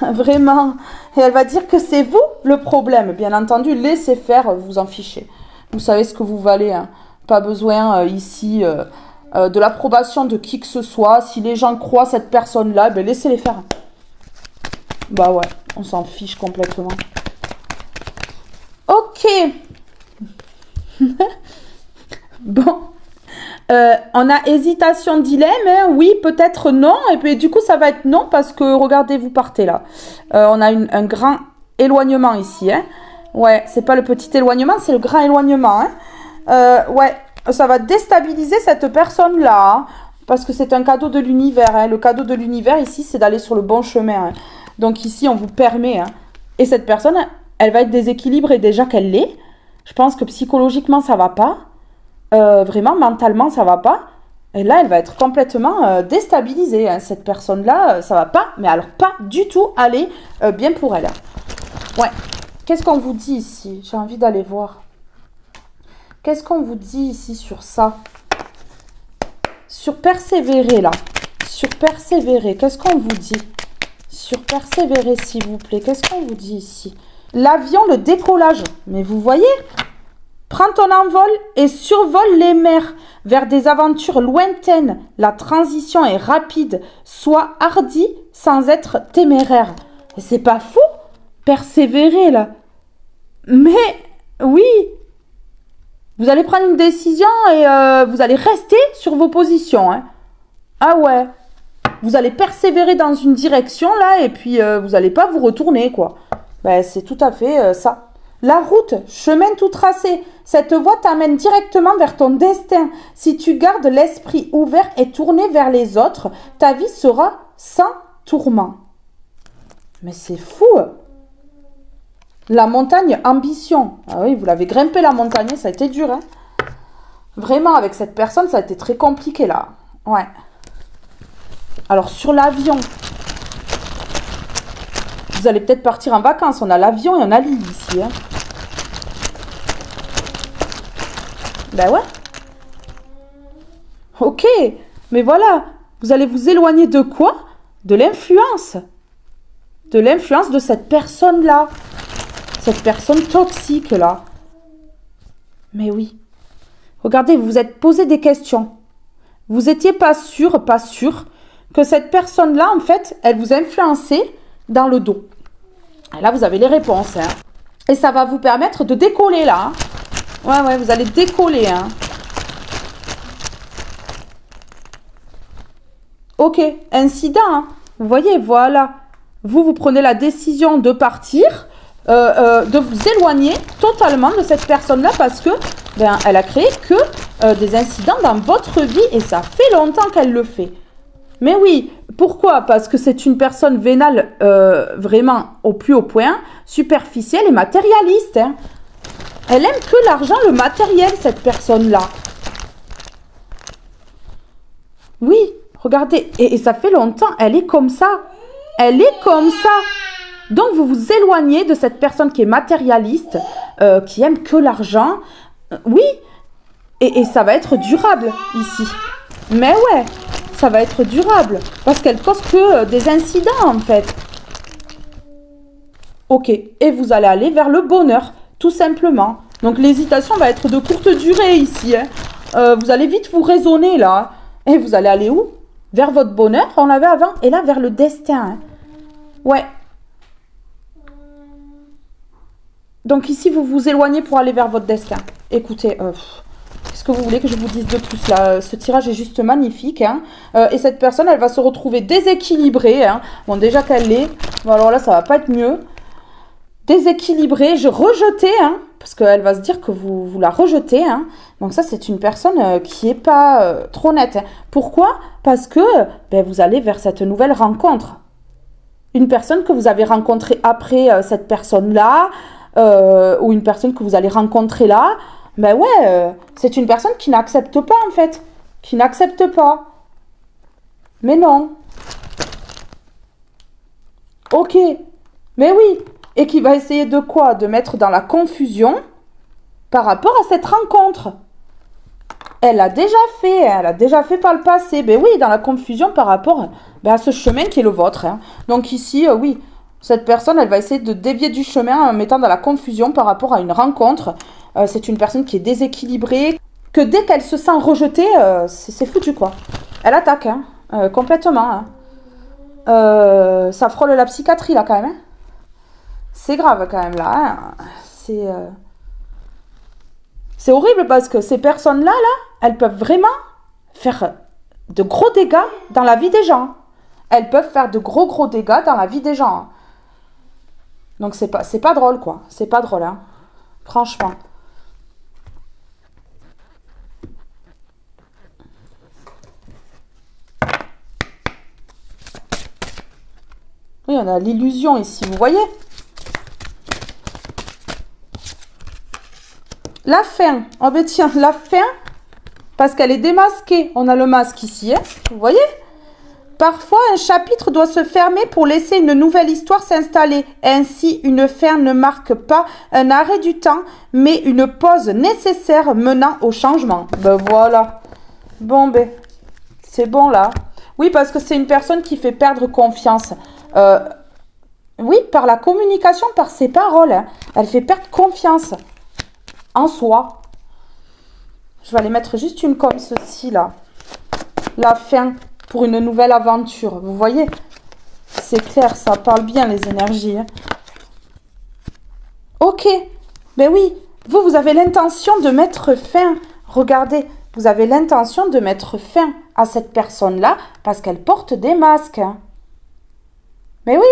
Vraiment. Et elle va dire que c'est vous le problème. Bien entendu, laissez faire, vous en fichez. Vous savez ce que vous valez. Hein. Pas besoin ici... de l'approbation de qui que ce soit. Si les gens croient cette personne-là, laissez-les faire. Bah ouais, on s'en fiche complètement. Ok. Bon. On a hésitation, dilemme. Hein. Oui, peut-être non. Et puis du coup, ça va être non parce que, regardez, vous partez là. On a un grand éloignement ici. Hein. Ouais, c'est pas le petit éloignement, c'est le grand éloignement. Hein. Ouais, ça va déstabiliser cette personne-là. Hein, parce que c'est un cadeau de l'univers. Hein. Le cadeau de l'univers ici, c'est d'aller sur le bon chemin. Hein. Donc ici, on vous permet. Hein. Et cette personne, elle va être déséquilibrée déjà qu'elle l'est. Je pense que psychologiquement, ça va pas. Vraiment, mentalement, ça va pas. Et là, elle va être complètement déstabilisée. Hein. Cette personne-là, ça va pas. Mais alors, pas du tout aller bien pour elle. Ouais. Qu'est-ce qu'on vous dit ici? J'ai envie d'aller voir. Qu'est-ce qu'on vous dit ici sur ça? Sur persévérer, là. Sur persévérer, qu'est-ce qu'on vous dit? Sur persévérer, s'il vous plaît. Qu'est-ce qu'on vous dit ici? L'avion, le décollage. Mais vous voyez? Prends ton envol et survole les mers vers des aventures lointaines. La transition est rapide. Sois hardi sans être téméraire. C'est pas fou? Persévérer, là. Mais, oui. Vous allez prendre une décision et vous allez rester sur vos positions. Hein. Ah ouais. Vous allez persévérer dans une direction, là, et puis vous n'allez pas vous retourner, quoi. Ben, c'est tout à fait ça. La route, chemin tout tracé. Cette voie t'amène directement vers ton destin. Si tu gardes l'esprit ouvert et tourné vers les autres, ta vie sera sans tourment. Mais c'est fou. La montagne, ambition. Ah oui, vous l'avez grimpé la montagne, ça a été dur. Hein. Vraiment, avec cette personne, ça a été très compliqué là. Ouais. Alors, sur l'avion, vous allez peut-être partir en vacances. On a l'avion et on a l'île ici. Hein. Ben ouais. Ok. Mais voilà. Vous allez vous éloigner de quoi? De l'influence. De l'influence de cette personne-là. Cette personne toxique, là. Mais oui. Regardez, vous vous êtes posé des questions. Vous n'étiez pas sûr que cette personne-là, en fait, elle vous influençait dans le dos. Et là, vous avez les réponses. Hein. Et ça va vous permettre de décoller, là. Hein. Ouais, vous allez décoller. Hein. Ok, incident. Hein. Vous voyez, voilà. Vous prenez la décision de partir, de vous éloigner totalement de cette personne-là parce que ben, elle a créé que des incidents dans votre vie et ça fait longtemps qu'elle le fait. Mais oui, pourquoi? Parce que c'est une personne vénale vraiment au plus haut point, superficielle et matérialiste. Hein. Elle aime que l'argent, le matériel, cette personne-là. Oui, regardez, et ça fait longtemps, elle est comme ça. Elle est comme ça. Donc, vous vous éloignez de cette personne qui est matérialiste, qui aime que l'argent. Oui, et ça va être durable ici. Mais ouais, ça va être durable. Parce qu'elle cause que des incidents, en fait. Ok, et vous allez aller vers le bonheur, tout simplement. Donc, l'hésitation va être de courte durée ici. Hein. Vous allez vite vous raisonner, là. Et vous allez aller où? Vers votre bonheur, on l'avait avant. Et là, vers le destin. Hein. Ouais. Donc ici, vous vous éloignez pour aller vers votre destin. Écoutez, qu'est-ce que vous voulez que je vous dise de plus là? Ce tirage est juste magnifique. Hein. Et cette personne, elle va se retrouver déséquilibrée. Hein. Bon, déjà qu'elle l'est. Bon, alors là, ça va pas être mieux. Déséquilibrée, rejetée. Hein, parce qu'elle va se dire que vous la rejetez. Hein. Donc ça, c'est une personne qui n'est pas trop nette. Hein. Pourquoi? Parce que ben, vous allez vers cette nouvelle rencontre. Une personne que vous avez rencontrée après cette personne-là, ou une personne que vous allez rencontrer là, ben ouais, c'est une personne qui n'accepte pas en fait. Qui n'accepte pas. Mais non. Ok. Mais oui. Et qui va essayer de quoi? De mettre dans la confusion par rapport à cette rencontre. Elle a déjà fait par le passé. Ben oui, dans la confusion par rapport à ce chemin qui est le vôtre. Hein. Donc ici, oui, cette personne, elle va essayer de dévier du chemin en mettant dans la confusion par rapport à une rencontre. C'est une personne qui est déséquilibrée, que dès qu'elle se sent rejetée, c'est foutu quoi. Elle attaque, hein, complètement. Hein. Ça frôle la psychiatrie là quand même. Hein. C'est grave quand même là. Hein. C'est horrible parce que ces personnes-là, elles peuvent vraiment faire de gros dégâts dans la vie des gens. Elles peuvent faire de gros dégâts dans la vie des gens. Donc, c'est pas drôle, quoi. C'est pas drôle, hein. Franchement. Oui, on a l'illusion ici, vous voyez? La fin. Oh ben tiens, la fin, parce qu'elle est démasquée. On a le masque ici, hein, vous voyez? Parfois, un chapitre doit se fermer pour laisser une nouvelle histoire s'installer. Ainsi, une fin ne marque pas un arrêt du temps, mais une pause nécessaire menant au changement. Ben voilà. Bon, ben, c'est bon là. Oui, parce que c'est une personne qui fait perdre confiance. Oui, par la communication, par ses paroles. Hein. Elle fait perdre confiance en soi. Je vais aller mettre juste une comme ceci là. La fin pour une nouvelle aventure. Vous voyez? C'est clair, ça parle bien les énergies. Hein. Ok. Ben oui, vous avez l'intention de mettre fin. Regardez, vous avez l'intention de mettre fin à cette personne-là parce qu'elle porte des masques. Hein. Mais oui.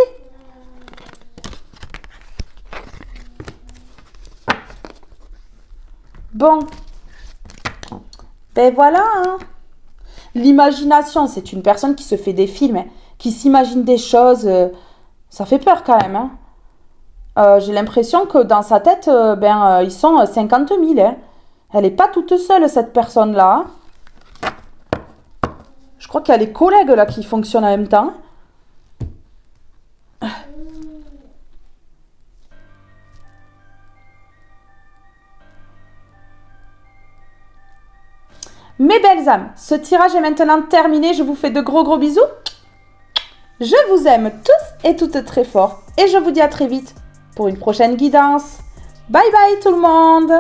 Bon. Ben voilà. Hein. L'imagination, c'est une personne qui se fait des films, hein, qui s'imagine des choses. Ça fait peur quand même. Hein. J'ai l'impression que dans sa tête, ils sont 50 000. Hein. Elle n'est pas toute seule, cette personne-là. Hein. Je crois qu'il y a les collègues là qui fonctionnent en même temps. Mes belles âmes, ce tirage est maintenant terminé. Je vous fais de gros bisous. Je vous aime tous et toutes très fort. Et je vous dis à très vite pour une prochaine guidance. Bye bye tout le monde.